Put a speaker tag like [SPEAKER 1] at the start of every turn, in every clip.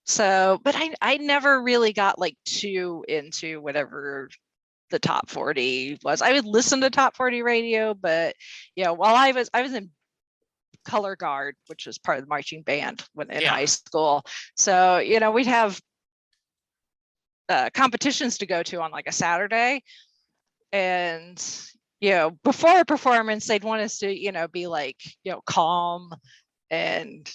[SPEAKER 1] So, but I never really got like too into whatever the top 40 was. I would listen to top 40 radio, but while I was in color guard, which was part of the marching band when in high school. So, we'd have competitions to go to on like a Saturday. And, before a performance, they'd want us to, be like, calm and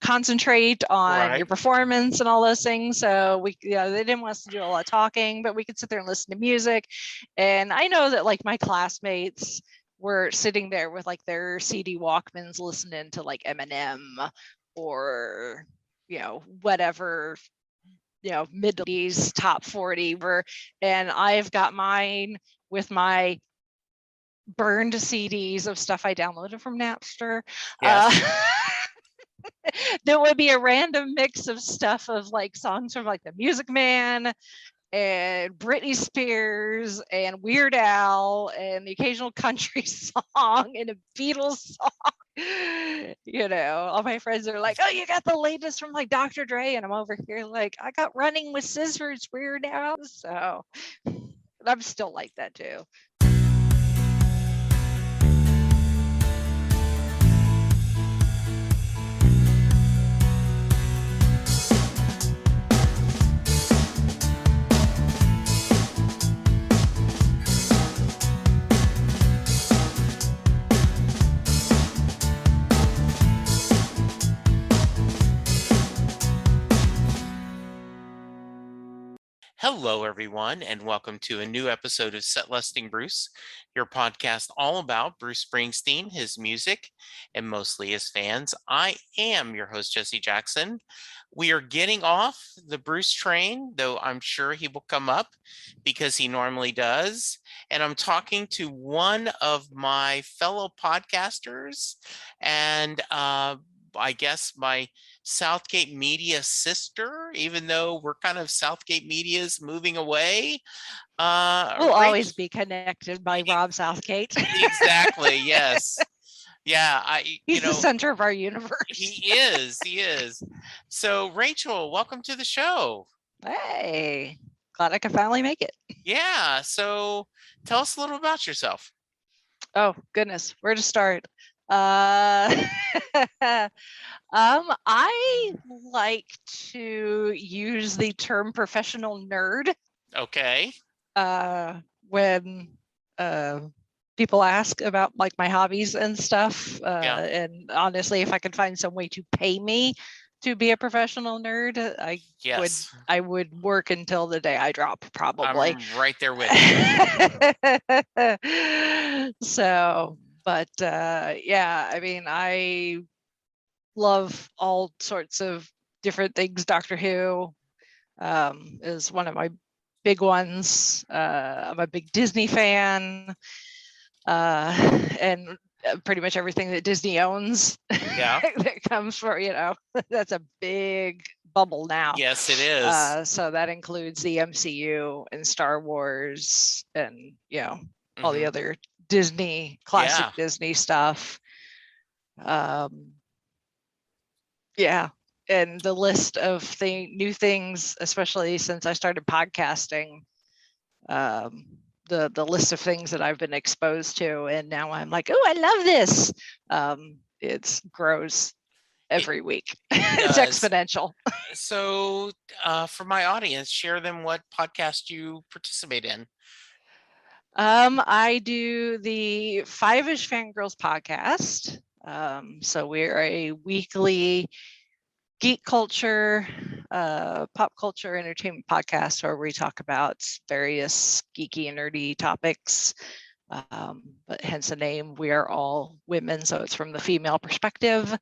[SPEAKER 1] concentrate on your performance and all those things. So they didn't want us to do a lot of talking, but we could sit there and listen to music. And I know that like my classmates were sitting there with like their CD Walkmans listening to like Eminem or whatever mid 80s top 40 were, and I've got mine with my burned CDs of stuff I downloaded from Napster. There would be a random mix of stuff of like songs from like the Music Man and Britney Spears and Weird Al and the occasional country song and a Beatles song. All my friends are like, oh, you got the latest from like Dr. Dre, and I'm over here like, I got Running with Scissors, Weird Al. So I'm still like that too.
[SPEAKER 2] Hello, everyone, and welcome to a new episode of Set Listing Bruce, your podcast all about Bruce Springsteen, his music, and mostly his fans. I am your host, Jesse Jackson. We are getting off the Bruce train, though I'm sure he will come up because he normally does. And I'm talking to one of my fellow podcasters and I guess my Southgate Media sister, even though we're kind of Southgate Media's moving away.
[SPEAKER 1] We'll always be connected by Rob Southgate.
[SPEAKER 2] Exactly, yes. Yeah,
[SPEAKER 1] he's the center of our universe.
[SPEAKER 2] He is. So Rachel, welcome to the show.
[SPEAKER 1] Hey, glad I could finally make it.
[SPEAKER 2] Yeah, so tell us a little about yourself.
[SPEAKER 1] Oh, goodness, where to start? I like to use the term professional nerd.
[SPEAKER 2] Okay.
[SPEAKER 1] When people ask about like my hobbies and stuff. And honestly, if I could find some way to pay me to be a professional nerd, I would work until the day I drop, probably.
[SPEAKER 2] I'm right there with
[SPEAKER 1] you. So, but yeah, I mean, I love all sorts of different things. Doctor Who is one of my big ones. I'm a big Disney fan, and pretty much everything that Disney owns that comes from, that's a big bubble now.
[SPEAKER 2] Yes, it is.
[SPEAKER 1] So that includes the MCU and Star Wars and, all the other Disney, classic Disney stuff. And the list of new things, especially since I started podcasting, the list of things that I've been exposed to, and now I'm like, oh, I love this. It grows every week. It's exponential.
[SPEAKER 2] So for my audience, share them what podcast you participate in.
[SPEAKER 1] I do the Five-ish Fangirls podcast. So we're a weekly geek culture, pop culture, entertainment podcast where we talk about various geeky and nerdy topics. But hence the name, we are all women, so it's from the female perspective,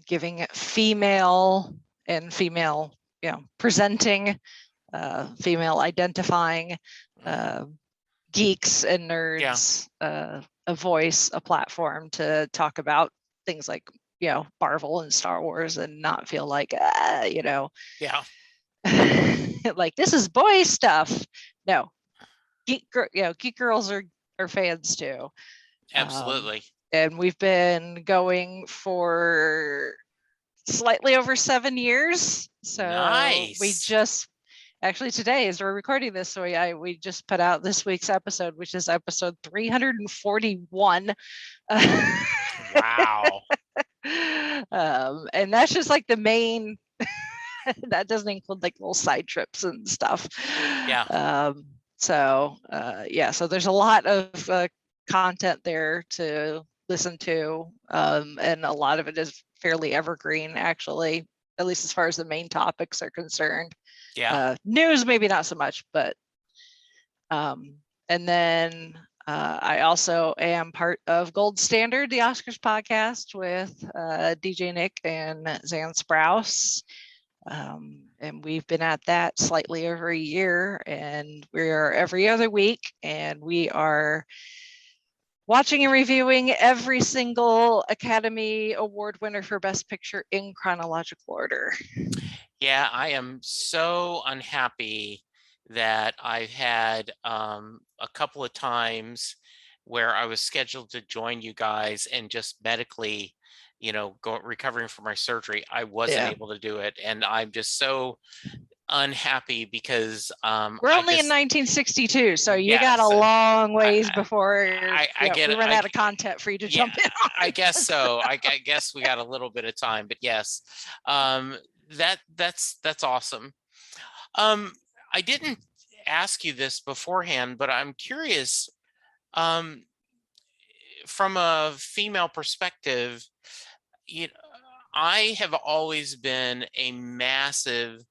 [SPEAKER 1] giving female and female, presenting, female identifying geeks and nerds a voice, a platform to talk about things like Marvel and Star Wars, and not feel like like this is boy stuff. No, geek girls are fans too.
[SPEAKER 2] Absolutely.
[SPEAKER 1] And we've been going for slightly over 7 years. So we
[SPEAKER 2] Nice.
[SPEAKER 1] just actually today, as we're recording this, so we just put out this week's episode, which is episode 341.
[SPEAKER 2] Wow.
[SPEAKER 1] And that's just like the main. That doesn't include like little side trips and stuff.
[SPEAKER 2] Yeah.
[SPEAKER 1] So so there's a lot of content there to listen to, and a lot of it is fairly evergreen, actually, at least as far as the main topics are concerned.
[SPEAKER 2] Yeah.
[SPEAKER 1] News, maybe not so much, but and then I also am part of Gold Standard, the Oscars podcast with DJ Nick and Zan Sprouse. And we've been at that slightly over a year, and we are every other week, and we are watching and reviewing every single Academy Award winner for Best Picture in chronological order.
[SPEAKER 2] Yeah, I am so unhappy that I've had a couple of times where I was scheduled to join you guys and just medically, recovering from my surgery, I wasn't able to do it. And I'm just so unhappy because
[SPEAKER 1] we're only in 1962, so you got a
[SPEAKER 2] yes,
[SPEAKER 1] long ways before
[SPEAKER 2] I get
[SPEAKER 1] we
[SPEAKER 2] it.
[SPEAKER 1] run out of content for you to jump in on.
[SPEAKER 2] I guess so. I guess we got a little bit of time, but yes, that's awesome. I didn't ask you this beforehand, but I'm curious, from a female perspective, I have always been a massive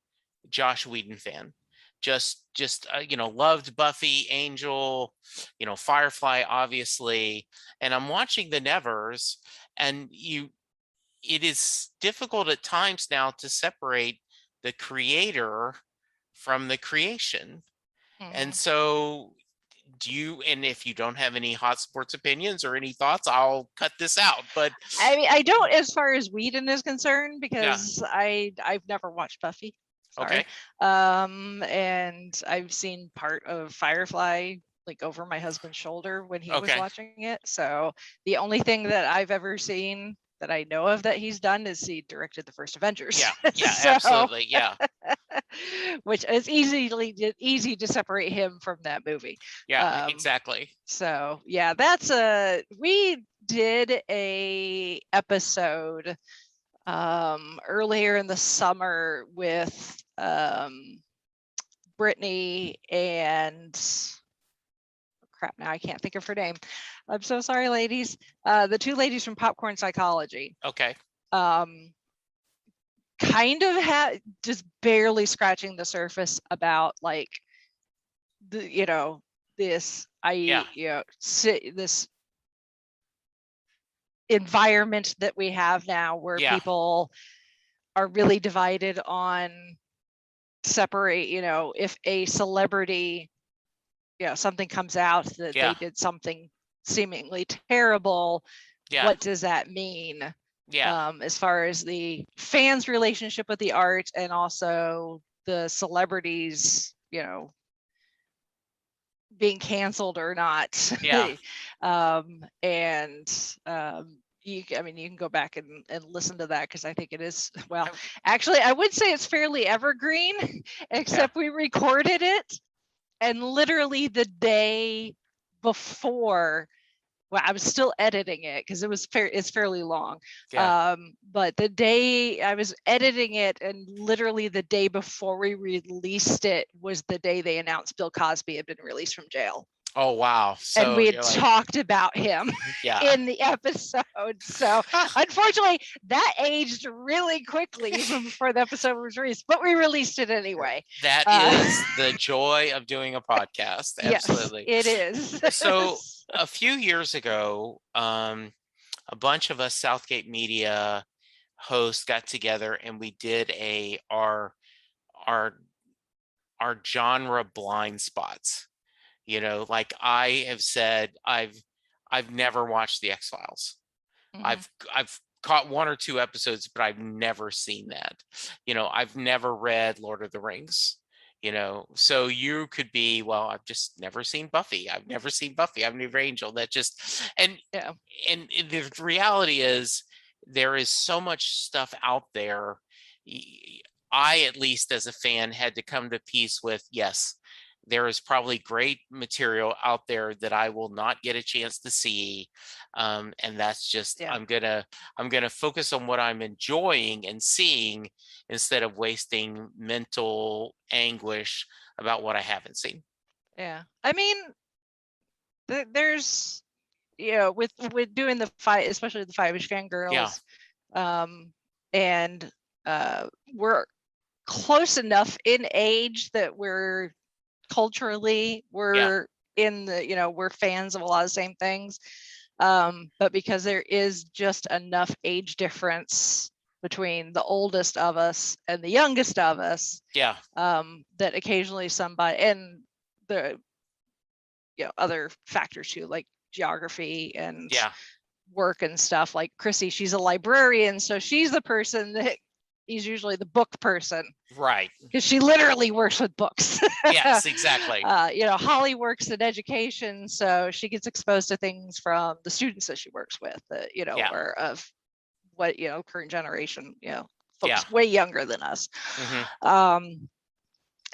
[SPEAKER 2] Joss Whedon fan. Just loved Buffy, Angel, Firefly, obviously. And I'm watching the Nevers, and it is difficult at times now to separate the creator from the creation. And so and if you don't have any hot sports opinions or any thoughts, I'll cut this out. But
[SPEAKER 1] I mean, I don't, as far as Whedon is concerned, because I've never watched Buffy. Sorry.
[SPEAKER 2] Okay.
[SPEAKER 1] And I've seen part of Firefly like over my husband's shoulder when he was watching it. So the only thing that I've ever seen that I know of that he's done is he directed the first Avengers.
[SPEAKER 2] Yeah, absolutely. Yeah.
[SPEAKER 1] Which is easy to separate him from that movie.
[SPEAKER 2] Yeah, exactly.
[SPEAKER 1] So yeah, we did a episode earlier in the summer with Brittany and crap, now I can't think of her name. I'm so sorry, ladies. The two ladies from Popcorn Psychology.
[SPEAKER 2] Okay.
[SPEAKER 1] Kind of had just barely scratching the surface about like this this environment that we have now where people are really divided on separate, if a celebrity, something comes out that they did something seemingly terrible, what does that mean? As far as the fans' relationship with the art and also the celebrities, being canceled or not. You can go back and listen to that, because I think it is, well, actually I would say it's fairly evergreen, except we recorded it and literally the day before, well, I was still editing it because it's fairly long. But the day I was editing it, and literally the day before we released it was the day they announced Bill Cosby had been released from jail.
[SPEAKER 2] Oh, wow. So
[SPEAKER 1] and we had talked about him in the episode. So unfortunately, that aged really quickly even before the episode was released, but we released it anyway.
[SPEAKER 2] That is the joy of doing a podcast. Absolutely.
[SPEAKER 1] Yes, it is.
[SPEAKER 2] So a few years ago, a bunch of us Southgate Media hosts got together and we did our genre blind spots. Like I have said, I've never watched the X-Files. I've caught one or two episodes, but I've never seen that. I've never read Lord of the Rings. So you could be, well, I've just never seen Buffy. I've never seen Buffy. I've never Angel. That just and the reality is there is so much stuff out there. I, at least as a fan, had to come to peace with, yes, there is probably great material out there that I will not get a chance to see. And that's just,
[SPEAKER 1] Yeah.
[SPEAKER 2] I'm gonna focus on what I'm enjoying and seeing instead of wasting mental anguish about what I haven't seen.
[SPEAKER 1] Yeah. I mean, there's, with doing the fight, especially the Five-ish
[SPEAKER 2] Yeah,
[SPEAKER 1] Fangirls, and we're close enough in age that we're culturally
[SPEAKER 2] yeah,
[SPEAKER 1] we're in the, we're fans of a lot of the same things. But because there is just enough age difference between the oldest of us and the youngest of us,
[SPEAKER 2] yeah,
[SPEAKER 1] that occasionally somebody, and the other factors too, like geography and
[SPEAKER 2] yeah,
[SPEAKER 1] work and stuff. Like Chrissy, she's a librarian, so she's the person that is usually the book person
[SPEAKER 2] right.
[SPEAKER 1] because she literally works with books.
[SPEAKER 2] Yes, exactly.
[SPEAKER 1] Holly works in education, so she gets exposed to things from the students that she works with, that
[SPEAKER 2] Yeah,
[SPEAKER 1] or of what current generation,
[SPEAKER 2] yeah.
[SPEAKER 1] folks way younger than us.
[SPEAKER 2] Hmm.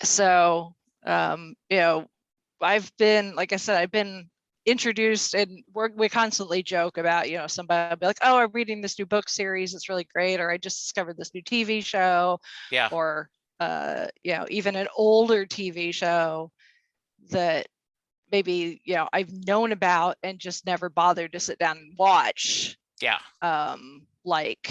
[SPEAKER 1] So I've been, like I said, I've been introduced, and we constantly joke about, somebody will be like, oh, I'm reading this new book series, it's really great, or I just discovered this new TV show,
[SPEAKER 2] Yeah,
[SPEAKER 1] or even an older TV show that maybe I've known about and just never bothered to sit down and watch.
[SPEAKER 2] yeah,
[SPEAKER 1] Like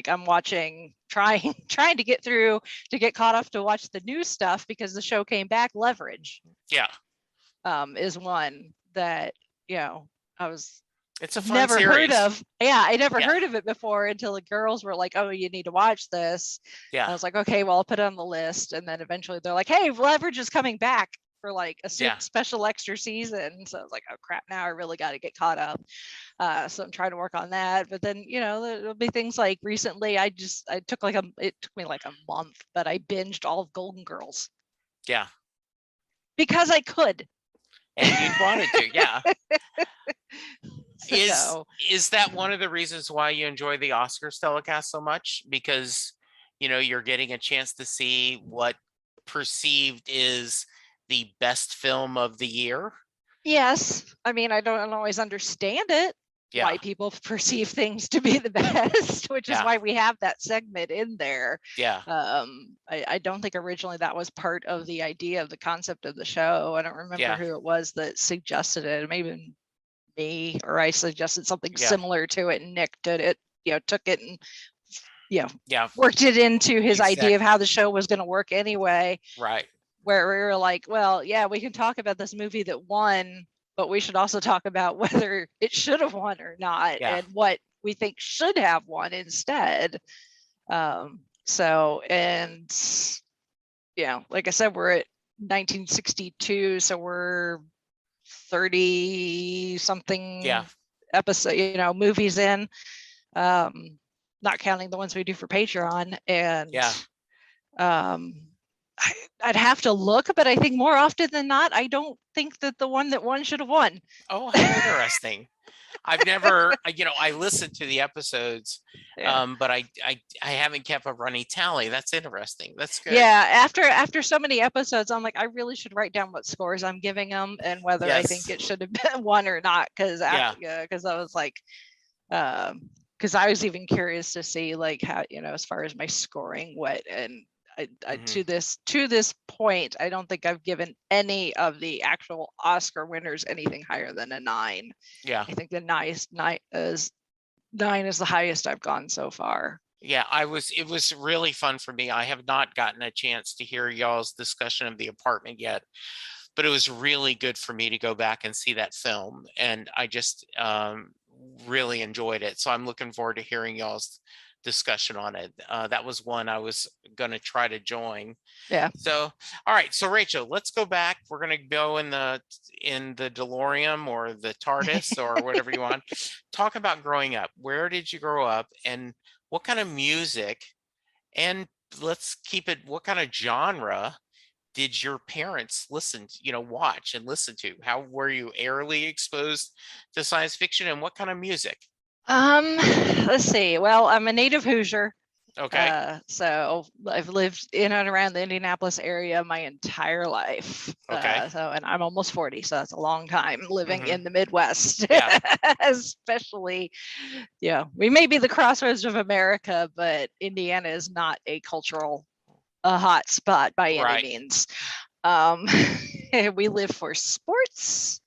[SPEAKER 1] I'm watching, trying to get through to get caught up to watch the new stuff because the show came back. Leverage
[SPEAKER 2] yeah.
[SPEAKER 1] is one that I was
[SPEAKER 2] It's a fun
[SPEAKER 1] never heard
[SPEAKER 2] series.
[SPEAKER 1] of. Yeah, I never
[SPEAKER 2] Yeah,
[SPEAKER 1] heard of it before until the girls were like, oh, you need to watch this.
[SPEAKER 2] yeah,
[SPEAKER 1] I was like, okay, well, I'll put it on the list. And then eventually they're like, hey, Leverage is coming back for like a
[SPEAKER 2] yeah,
[SPEAKER 1] special extra season. So I was like, oh crap, now I really got to get caught up. So I'm trying to work on that. But then, there'll be things like recently it took me like a month, but I binged all of Golden Girls
[SPEAKER 2] yeah.
[SPEAKER 1] because I could.
[SPEAKER 2] And you'd wanted to, yeah. Is
[SPEAKER 1] So
[SPEAKER 2] is that one of the reasons why you enjoy the Oscars telecast so much? Because you're getting a chance to see what perceived is the best film of the year.
[SPEAKER 1] yes, I mean, I don't always understand it,
[SPEAKER 2] Yeah,
[SPEAKER 1] why people perceive things to be the best, which is
[SPEAKER 2] yeah,
[SPEAKER 1] why we have that segment in there.
[SPEAKER 2] yeah,
[SPEAKER 1] I don't think originally that was part of the idea of the concept of the show. I don't remember
[SPEAKER 2] yeah,
[SPEAKER 1] who it was that suggested it. Maybe me, or I suggested something
[SPEAKER 2] yeah,
[SPEAKER 1] similar to it, and Nick did it, took it and
[SPEAKER 2] yeah.
[SPEAKER 1] worked it into his idea of
[SPEAKER 2] Exactly.
[SPEAKER 1] how the show was going to work anyway,
[SPEAKER 2] Right.
[SPEAKER 1] where we were like, well, yeah, we can talk about this movie that won, but we should also talk about whether it should have won or not,
[SPEAKER 2] Yeah.
[SPEAKER 1] and what we think should have won instead. So, and like I said, we're at 1962, so we're 30 something
[SPEAKER 2] Yeah.
[SPEAKER 1] episode, movies in, not counting the ones we do for Patreon. And
[SPEAKER 2] Yeah.
[SPEAKER 1] um, I'd have to look, but I think more often than not, I don't think that the one that won should have won.
[SPEAKER 2] Oh, how interesting. I've never, I listened to the episodes,
[SPEAKER 1] Yeah.
[SPEAKER 2] but I haven't kept a running tally. That's interesting. That's good.
[SPEAKER 1] Yeah, after so many episodes, I'm like, I really should write down what scores I'm giving them and whether I think
[SPEAKER 2] Yes.
[SPEAKER 1] it should have been one or not. Because
[SPEAKER 2] Yeah.
[SPEAKER 1] because I was like, because I was even curious to see like how, as far as my scoring, what, and I
[SPEAKER 2] Mhm.
[SPEAKER 1] to this point, I don't think I've given any of the actual Oscar winners anything higher than a 9.
[SPEAKER 2] Yeah.
[SPEAKER 1] I think the nine is the highest I've gone so far.
[SPEAKER 2] Yeah, it was really fun for me. I have not gotten a chance to hear y'all's discussion of The Apartment yet, but it was really good for me to go back and see that film. And I just really enjoyed it. So I'm looking forward to hearing y'all's discussion on it. That was one I was going to try to join.
[SPEAKER 1] Yeah.
[SPEAKER 2] So, all right. So Rachel, let's go back. We're going to go in the DeLorean or the TARDIS or whatever you want. Talk about growing up. Where did you grow up, and what kind of music, and let's keep it, what kind of genre did your parents watch and listen to? How were you early exposed to science fiction, and what kind of music?
[SPEAKER 1] Let's see. Well, I'm a native Hoosier.
[SPEAKER 2] Okay.
[SPEAKER 1] So I've lived in and around the Indianapolis area my entire life.
[SPEAKER 2] Okay.
[SPEAKER 1] And I'm almost 40, so that's a long time living in the Midwest.
[SPEAKER 2] Yeah.
[SPEAKER 1] Especially, we may be the crossroads of America, but Indiana is not a cultural hot spot by any
[SPEAKER 2] Right.
[SPEAKER 1] means. We live for sports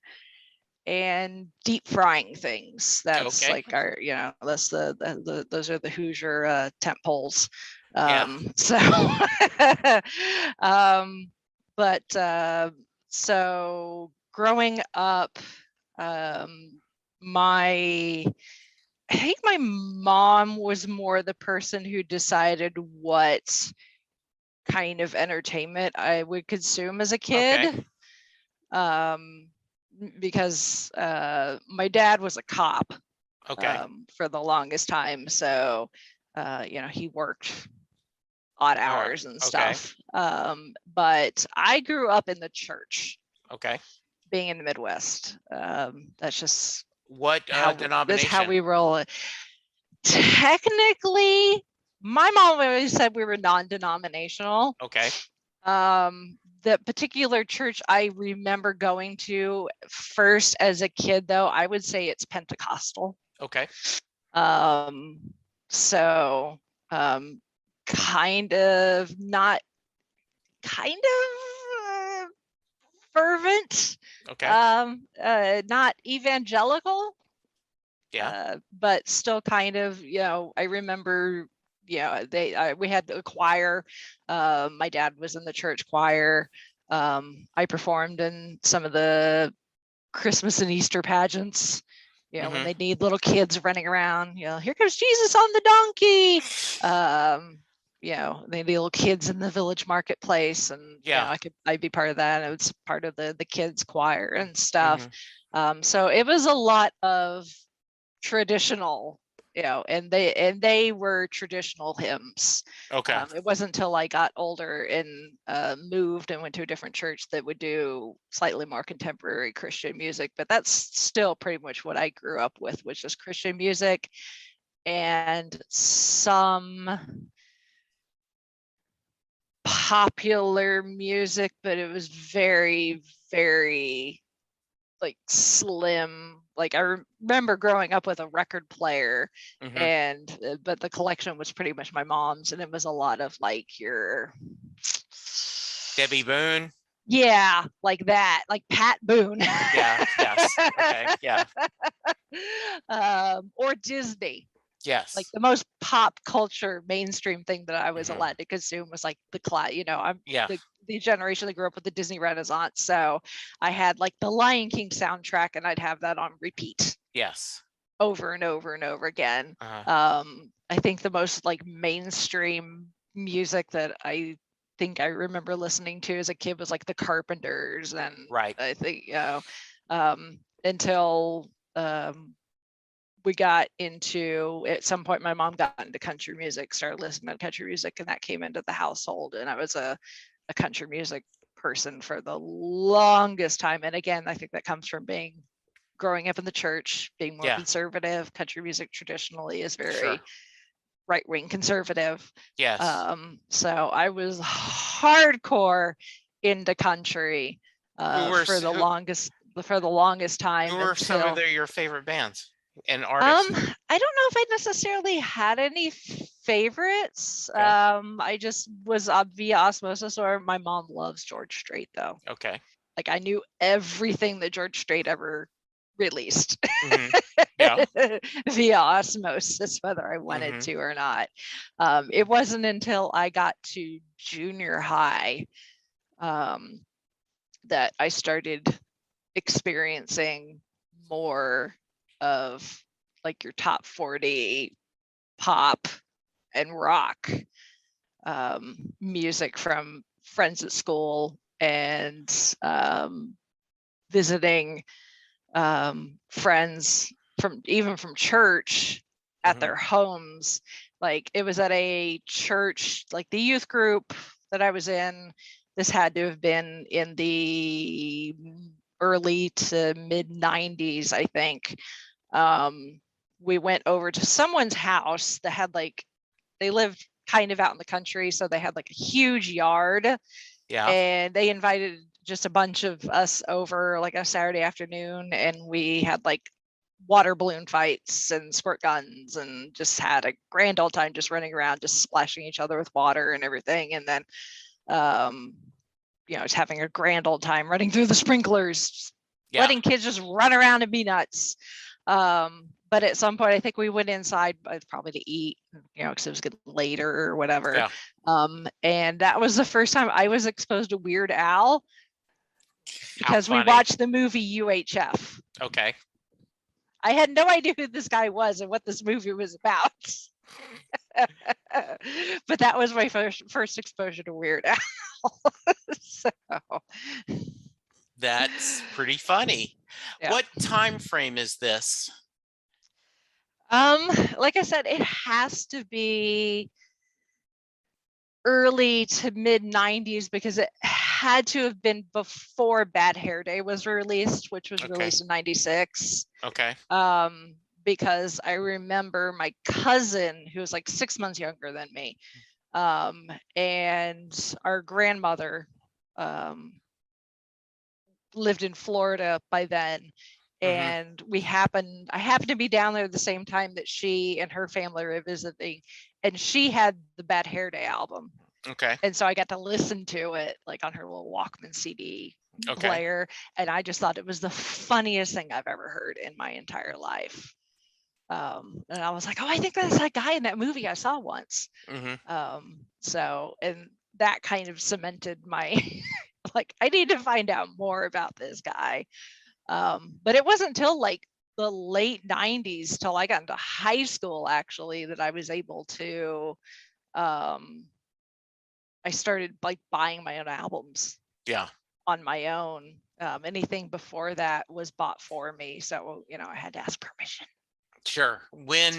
[SPEAKER 1] and deep frying things. That's
[SPEAKER 2] Okay.
[SPEAKER 1] like our, that's the those are the Hoosier tent poles.
[SPEAKER 2] Yeah.
[SPEAKER 1] So, but so growing up, my I think my mom was more the person who decided what kind of entertainment I would consume as a kid.
[SPEAKER 2] Okay.
[SPEAKER 1] Because my dad was a cop
[SPEAKER 2] Okay.
[SPEAKER 1] for the longest time. So, he worked odd hours and
[SPEAKER 2] Okay.
[SPEAKER 1] stuff. But I grew up in the church,
[SPEAKER 2] Okay.
[SPEAKER 1] being in the Midwest. That's just
[SPEAKER 2] What
[SPEAKER 1] how
[SPEAKER 2] denomination?
[SPEAKER 1] we roll. Technically, my mom always said we were non-denominational.
[SPEAKER 2] Okay.
[SPEAKER 1] The particular church I remember going to first as a kid, though, I would say it's Pentecostal.
[SPEAKER 2] Okay.
[SPEAKER 1] So kind of not kind of fervent,
[SPEAKER 2] Okay.
[SPEAKER 1] not evangelical,
[SPEAKER 2] Yeah.
[SPEAKER 1] but still kind of, I remember, we had a choir. My dad was in the church choir. I performed in some of the Christmas and Easter pageants, when they need little kids running around, here comes Jesus on the donkey. They need little kids in the village marketplace, and
[SPEAKER 2] Yeah.
[SPEAKER 1] I'd be part of that. It was part of the kids choir and stuff. So it was a lot of traditional, and they were traditional hymns.
[SPEAKER 2] Okay.
[SPEAKER 1] It wasn't until I got older and moved and went to a different church that would do slightly more contemporary Christian music. But that's still pretty much what I grew up with, was just Christian music and some popular music, but it was very, very like slim. Like I remember growing up with a record player, and but the collection was pretty much my mom's, and it was a lot of like your
[SPEAKER 2] Debbie Boone.
[SPEAKER 1] Yeah, like that, like Pat Boone.
[SPEAKER 2] Yeah. Yes. Okay. Yeah.
[SPEAKER 1] Or Disney.
[SPEAKER 2] Yes.
[SPEAKER 1] Like the most pop culture mainstream thing that I was allowed to consume was like the I'm the generation that grew up with the Disney Renaissance. So I had like the Lion King soundtrack, and I'd have that on repeat.
[SPEAKER 2] Yes.
[SPEAKER 1] Over and over and over again. I think the most like mainstream music that I think I remember listening to as a kid was like the Carpenters, and I think until we got into, at some point my mom got into country music, started listening to country music, and that came into the household, and I was a country music person for the longest time. And again, I think that comes from growing up in the church, being more conservative. Country music traditionally is very right-wing conservative.
[SPEAKER 2] Yes.
[SPEAKER 1] So I was hardcore into country for the longest time.
[SPEAKER 2] Who were some of your favorite bands and artists?
[SPEAKER 1] I don't know if I necessarily had any favorites. I just was via osmosis, or my mom loves George Strait, though.
[SPEAKER 2] Okay.
[SPEAKER 1] Like I knew everything that George Strait ever released via osmosis, whether I wanted to or not. It wasn't until I got to junior high that I started experiencing more of like your top 40 pop and rock music from friends at school, and visiting friends from church at their homes. Like it was at a church, like the youth group that I was in. This had to have been in the early to mid 90s, I think, we went over to someone's house that had like, they lived kind of out in the country, so they had like a huge yard,
[SPEAKER 2] Yeah.
[SPEAKER 1] and they invited just a bunch of us over like a Saturday afternoon, and we had like water balloon fights and squirt guns and just had a grand old time just running around, just splashing each other with water and everything. And then just having a grand old time running through the sprinklers, letting kids just run around and be nuts. But at some point, I think we went inside, probably to eat, because it was getting later or whatever.
[SPEAKER 2] Yeah.
[SPEAKER 1] And that was the first time I was exposed to Weird Al, because we
[SPEAKER 2] funny.
[SPEAKER 1] watched the movie UHF.
[SPEAKER 2] Okay.
[SPEAKER 1] I had no idea who this guy was and what this movie was about. But that was my first exposure to Weird Al. So
[SPEAKER 2] That's pretty funny.
[SPEAKER 1] Yeah.
[SPEAKER 2] What time frame is this?
[SPEAKER 1] Like I said, it has to be early to mid 90s, because it had to have been before Bad Hair Day was released, which was released in 96.
[SPEAKER 2] Okay.
[SPEAKER 1] Because I remember my cousin, who was like 6 months younger than me, and our grandmother lived in Florida by then. And I happened to be down there at the same time that she and her family were visiting, and she had the Bad Hair Day album.
[SPEAKER 2] Okay.
[SPEAKER 1] And so I got to listen to it like on her little Walkman CD player, and I just thought it was the funniest thing I've ever heard in my entire life. And I was like, oh, I think that's that guy in that movie I saw once. So, and that kind of cemented my like, I need to find out more about this guy. But it wasn't until like the late 90s till I got into high school, actually, that I was able to I started like buying my own albums on my own. Anything before that was bought for me, so I had to ask permission.
[SPEAKER 2] Sure. When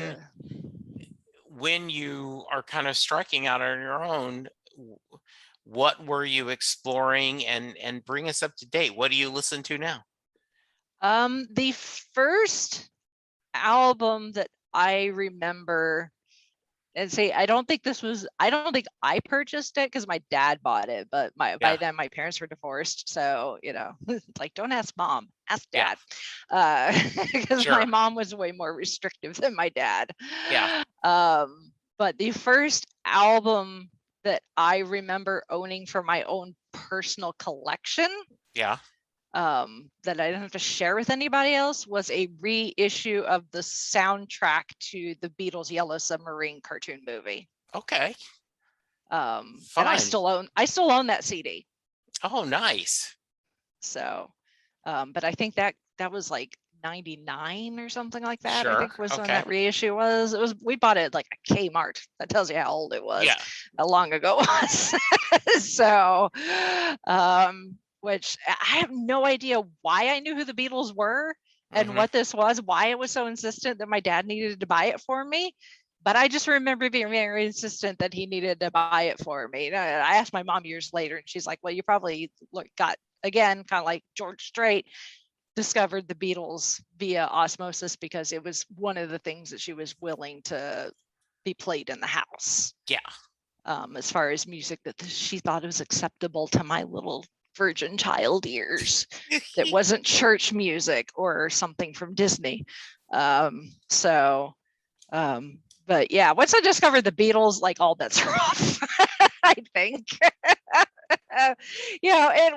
[SPEAKER 2] you are kind of striking out on your own, what were you exploring, and bring us up to date? What do you listen to now?
[SPEAKER 1] The first album that I remember, and say, I don't think I purchased it, because my dad bought it, but by then my parents were divorced, so it's like, don't ask mom, ask dad. Because my mom was way more restrictive than my dad. But the first album that I remember owning for my own personal collection, that I didn't have to share with anybody else, was a reissue of the soundtrack to the Beatles' Yellow Submarine cartoon movie.
[SPEAKER 2] Okay.
[SPEAKER 1] And I still own that CD.
[SPEAKER 2] Oh, nice.
[SPEAKER 1] So, but I think that was like 99 or something like that. I think was when that reissue was. We bought it like a Kmart. That tells you how old it was. How long ago it was. So, which I have no idea why I knew who the Beatles were and what this was, why it was so insistent that my dad needed to buy it for me. But I just remember being very insistent that he needed to buy it for me. And I asked my mom years later, and she's like, well, you probably got, again, kind of like George Strait, discovered the Beatles via osmosis, because it was one of the things that she was willing to be played in the house. As far as music that she thought was acceptable to my little virgin child ears, that wasn't church music or something from Disney. But yeah, once I discovered the Beatles, like, all bets are off. I think. And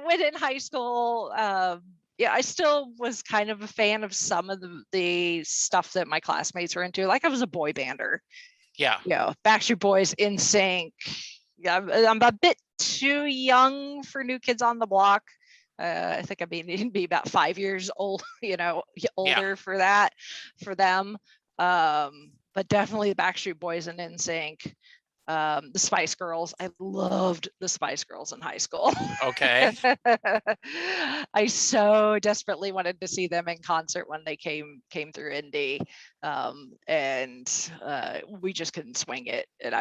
[SPEAKER 1] when in high school, I still was kind of a fan of some of the stuff that my classmates were into. Like, I was a boy bander. Backstreet Boys, NSYNC. I'm a bit too young for New Kids on the Block. I think I'd be about 5 years old, older for that, for them. But definitely the Backstreet Boys and NSYNC. The Spice Girls. I loved the Spice Girls in high school.
[SPEAKER 2] Okay.
[SPEAKER 1] I so desperately wanted to see them in concert when they came through Indy, and we just couldn't swing it. And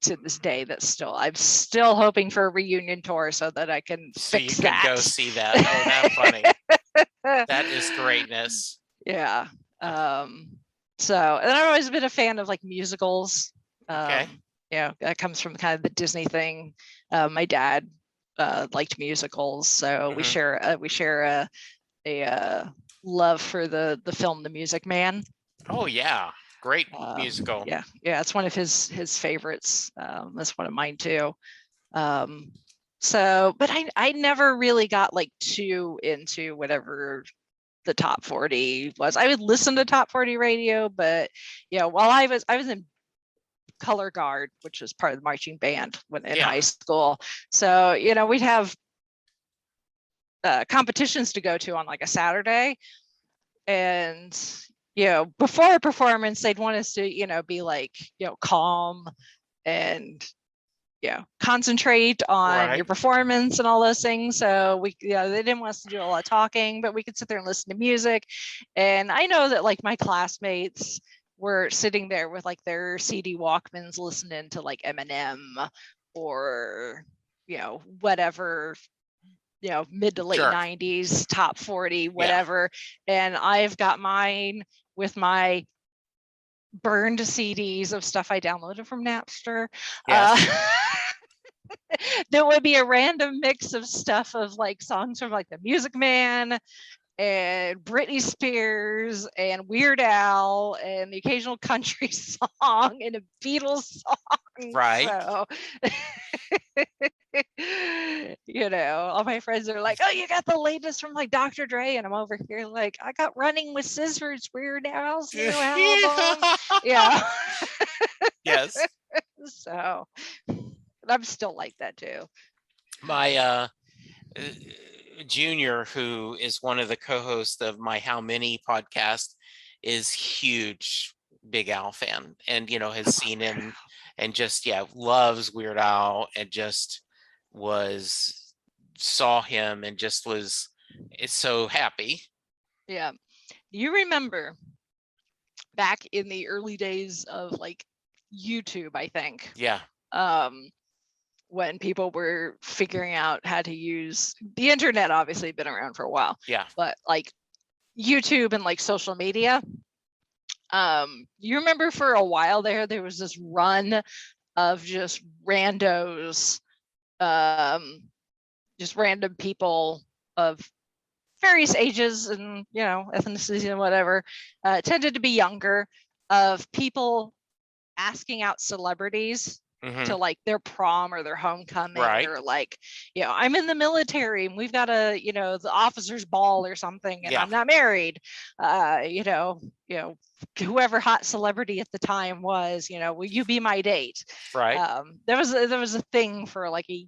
[SPEAKER 1] to this day, I'm still hoping for a reunion tour so that I can fix that. So you can
[SPEAKER 2] go see that. Oh, that's funny. That is greatness.
[SPEAKER 1] So, and I've always been a fan of like musicals.
[SPEAKER 2] Okay.
[SPEAKER 1] That comes from kind of the Disney thing. My dad liked musicals, so we
[SPEAKER 2] Mhm.
[SPEAKER 1] share a love for the film The Music Man.
[SPEAKER 2] Oh yeah, great musical.
[SPEAKER 1] Yeah, it's one of his favorites. That's one of mine too. So, but I never really got like too into whatever the top 40 was. I would listen to top 40 radio, but while I was in color guard, which was part of the marching band when in
[SPEAKER 2] Yeah.
[SPEAKER 1] high school. So, we'd have competitions to go to on like a Saturday. And, before a performance, they'd want us to, be like, calm and concentrate on your
[SPEAKER 2] Right.
[SPEAKER 1] performance and all those things. So they didn't want us to do a lot of talking, but we could sit there and listen to music. And I know that like my classmates were sitting there with like their CD Walkmans listening to like Eminem or whatever, mid to late
[SPEAKER 2] Sure.
[SPEAKER 1] 90s top 40
[SPEAKER 2] Yeah.
[SPEAKER 1] whatever. And I've got mine with my burned CDs of stuff I downloaded from Napster.
[SPEAKER 2] Yes.
[SPEAKER 1] There would be a random mix of stuff of like songs from like the Music Man and Britney Spears and Weird Al and the occasional country song and a Beatles song.
[SPEAKER 2] Right.
[SPEAKER 1] So, all my friends are like, "Oh, you got the latest from like Dr. Dre," and I'm over here like, "I got Running with Scissors, Weird Al's new album." Yeah.
[SPEAKER 2] Yes.
[SPEAKER 1] So, I'm still like that too.
[SPEAKER 2] My junior, who is one of the co-hosts of my How Many podcast, is huge Big Al fan, and has seen him and just loves Weird Al, and just saw him and just was so happy.
[SPEAKER 1] Yeah. You remember back in the early days of like YouTube, I think.
[SPEAKER 2] Yeah.
[SPEAKER 1] When people were figuring out how to use the internet, obviously been around for a while.
[SPEAKER 2] Yeah.
[SPEAKER 1] But like YouTube and like social media. You remember for a while there was this run of just randos, just random people of various ages and ethnicities and whatever, tended to be younger, of people asking out celebrities to
[SPEAKER 2] Mhm.
[SPEAKER 1] like their prom or their homecoming,
[SPEAKER 2] Right.
[SPEAKER 1] or like, I'm in the military and we've got the officer's ball or something, and
[SPEAKER 2] Yeah.
[SPEAKER 1] I'm not married. Whoever hot celebrity at the time was, will you be my date?
[SPEAKER 2] Right.
[SPEAKER 1] There was a thing for like a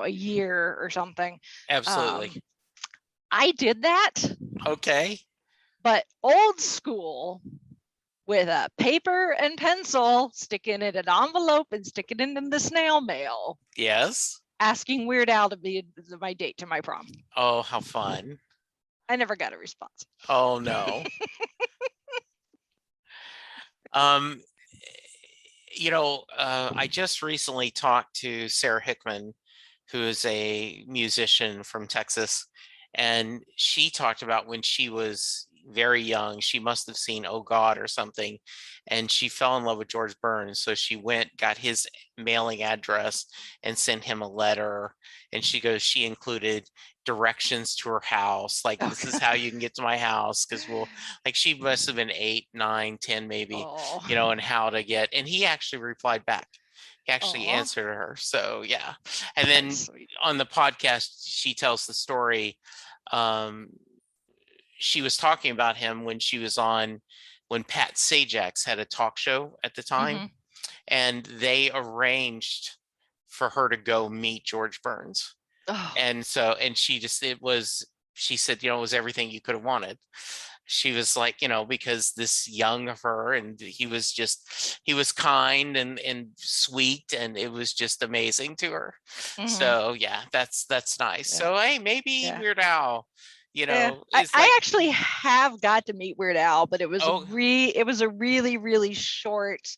[SPEAKER 1] year or something.
[SPEAKER 2] Absolutely.
[SPEAKER 1] I did that,
[SPEAKER 2] Okay.
[SPEAKER 1] but old school, with a paper and pencil, sticking it in an envelope and sticking it in the snail mail,
[SPEAKER 2] Yes.
[SPEAKER 1] asking Weird Al to be my date to my prom.
[SPEAKER 2] Oh, how fun.
[SPEAKER 1] I never got a response.
[SPEAKER 2] Oh no. Um, I just recently talked to Sarah Hickman, who is a musician from Texas, and she talked about when she was very young, she must have seen Oh God or something, and she fell in love with George Burns. So she went, got his mailing address, and sent him a letter. And she goes, she included directions to her house, like, this is how you can get to my house, because like, she must have been 8, 9, 10 maybe,
[SPEAKER 1] Oh,
[SPEAKER 2] and how to get. And he actually replied back. He actually
[SPEAKER 1] oh,
[SPEAKER 2] answered her. So yeah. And then
[SPEAKER 1] sweet.
[SPEAKER 2] on the podcast, she tells the story. She was talking about him when she was on, when Pat Sajak had a talk show at the time,
[SPEAKER 1] Mm-hmm.
[SPEAKER 2] and they arranged for her to go meet George Burns.
[SPEAKER 1] Oh.
[SPEAKER 2] And so, and she said, it was everything you could have wanted. She was like, because this young of her, and he was kind and sweet, and it was just amazing to her.
[SPEAKER 1] Mm-hmm.
[SPEAKER 2] So yeah, that's nice. Yeah. So hey, maybe Weird Al, is
[SPEAKER 1] I
[SPEAKER 2] like,
[SPEAKER 1] actually have got to meet Weird Al, but it was
[SPEAKER 2] oh,
[SPEAKER 1] it was a really, really short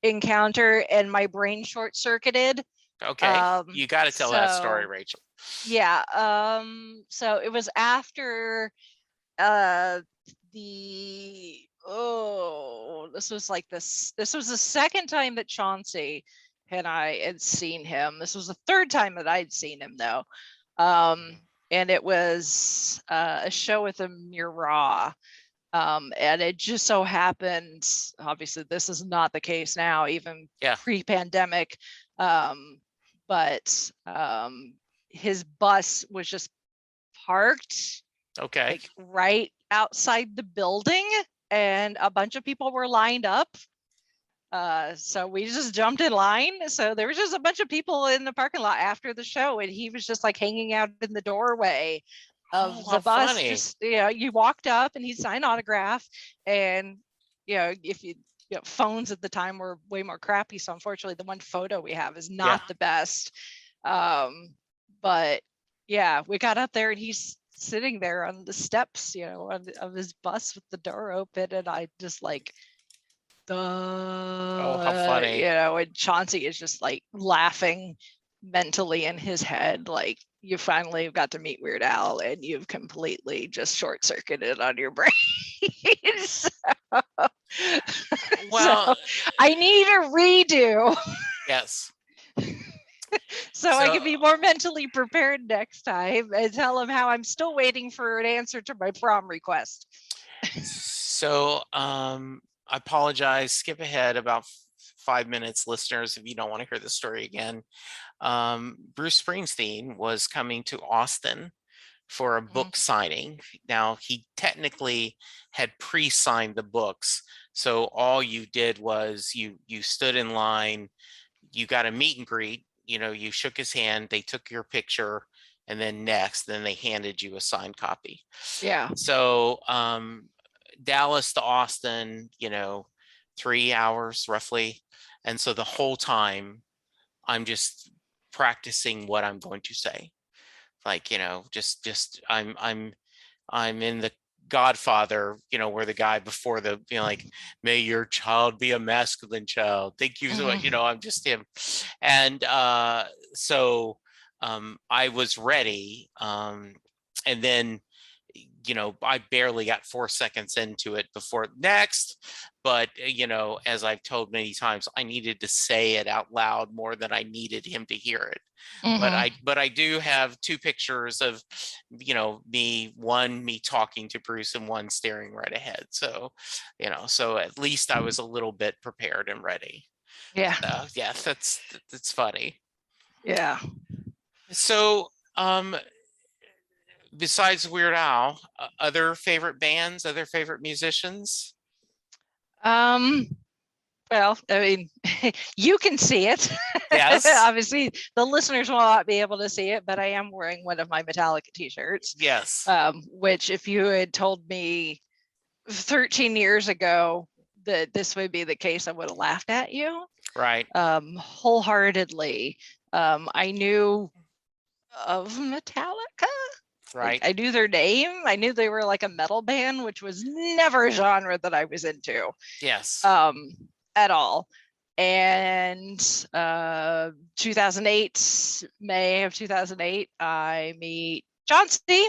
[SPEAKER 1] encounter, and my brain short circuited.
[SPEAKER 2] okay. You got to tell that story, Rachel.
[SPEAKER 1] Yeah. So it was after the this was like this was the second time that Chauncey and I had seen him. This was the third time that I'd seen him though. And it was a show with him near Raw. And it just so happened, obviously this is not the case now, even pre-pandemic, but his bus was just parked like right outside the building, and a bunch of people were lined up. So we just jumped in line. So there was just a bunch of people in the parking lot after the show, and he was just like hanging out in the doorway of the bus.
[SPEAKER 2] Funny.
[SPEAKER 1] Just, you walked up and he'd sign autograph, and if you phones at the time were way more crappy, so unfortunately the one photo we have is not the best. But yeah, we got up there and he's sitting there on the steps of his bus with the door open, and I just like,
[SPEAKER 2] how funny.
[SPEAKER 1] And Chauncey is just like laughing mentally in his head, like, you finally got to meet Weird Al and you've completely just short-circuited on your brain. so I need a redo.
[SPEAKER 2] Yes.
[SPEAKER 1] So I can be more mentally prepared next time and tell him how I'm still waiting for an answer to my prom request.
[SPEAKER 2] So I apologize, skip ahead about 5 minutes, listeners, if you don't want to hear the story again. Bruce Springsteen was coming to Austin for a book signing. Now, he technically had pre-signed the books, so all you did was you stood in line, you got a meet and greet, you shook his hand, they took your picture, and then they handed you a signed copy.
[SPEAKER 1] Yeah.
[SPEAKER 2] So Dallas to Austin, 3 hours roughly. And so the whole time I'm just practicing what I'm going to say. Like, just I'm in the Godfather, where the guy before like, may your child be a masculine child. Thank you so much. I'm just him. And so I was ready. And then I barely got 4 seconds into it before next, but as I've told many times, I needed to say it out loud more than I needed him to hear it. But I do have 2 pictures of me talking to Bruce and one staring right ahead. So so at least I was a little bit prepared and ready.
[SPEAKER 1] Yeah.
[SPEAKER 2] Yeah, that's funny.
[SPEAKER 1] Yeah.
[SPEAKER 2] So besides Weird Al, other favorite bands, other favorite musicians?
[SPEAKER 1] Well, I mean, you can see it.
[SPEAKER 2] Yes.
[SPEAKER 1] Obviously, the listeners will not be able to see it, but I am wearing one of my Metallica t-shirts.
[SPEAKER 2] Yes.
[SPEAKER 1] Which, if you had told me 13 years ago that this would be the case, I would have laughed at you.
[SPEAKER 2] Right.
[SPEAKER 1] Wholeheartedly. I knew of Metallica.
[SPEAKER 2] Right.
[SPEAKER 1] Like, I knew their name. I knew they were like a metal band, which was never a genre that I was into.
[SPEAKER 2] Yes.
[SPEAKER 1] At all. And 2008, May of 2008, I meet Chauncey.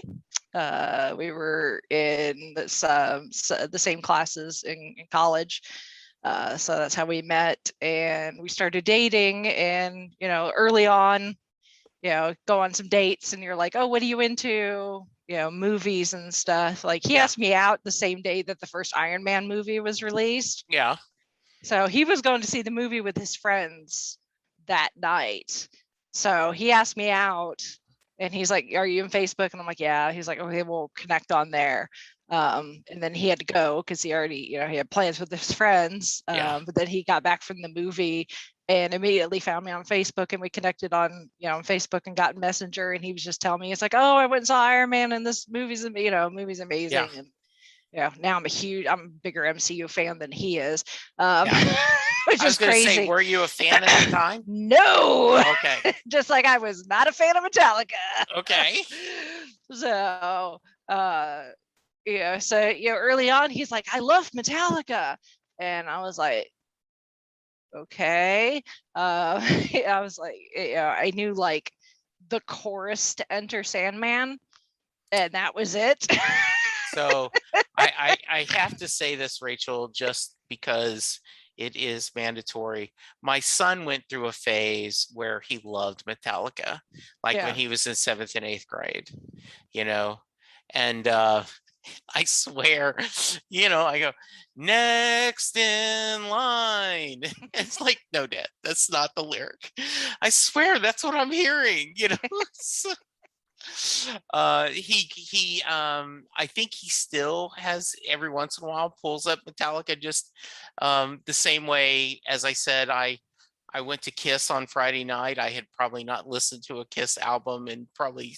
[SPEAKER 1] We were in the same classes in college. So that's how we met, and we started dating. And early on, go on some dates, and you're like, oh, what are you into? Movies and stuff. Like, he asked me out the same day that the first Iron Man movie was released.
[SPEAKER 2] Yeah.
[SPEAKER 1] So he was going to see the movie with his friends that night. So he asked me out, and he's like, are you in Facebook? And I'm like, yeah. He's like, okay, we'll connect on there. And then he had to go because he already, he had plans with his friends. But then he got back from the movie and immediately found me on Facebook, and we connected on, Facebook and got Messenger. And he was just telling me, it's like, oh, I went and saw Iron Man, and this movie's amazing. Yeah. And now I'm a bigger MCU fan than he is, which is crazy.
[SPEAKER 2] Say, were you a fan at the time?
[SPEAKER 1] No.
[SPEAKER 2] Okay.
[SPEAKER 1] Just like I was not a fan of Metallica.
[SPEAKER 2] Okay.
[SPEAKER 1] So, early on, he's like, I love Metallica. And I was like, okay. I was like, I knew like the chorus to Enter Sandman, and that was it.
[SPEAKER 2] So I I have to say this, Rachel, just because it is mandatory. My son went through a phase where he loved Metallica, like when
[SPEAKER 1] Yeah.
[SPEAKER 2] he was in 7th and 8th grade, you know, and I swear, I go, next in line. It's like, no, Dad, that's not the lyric. I swear that's what I'm hearing, So, I think he still has every once in a while pulls up Metallica, just the same way as I said, I went to Kiss on Friday night. I had probably not listened to a Kiss album in probably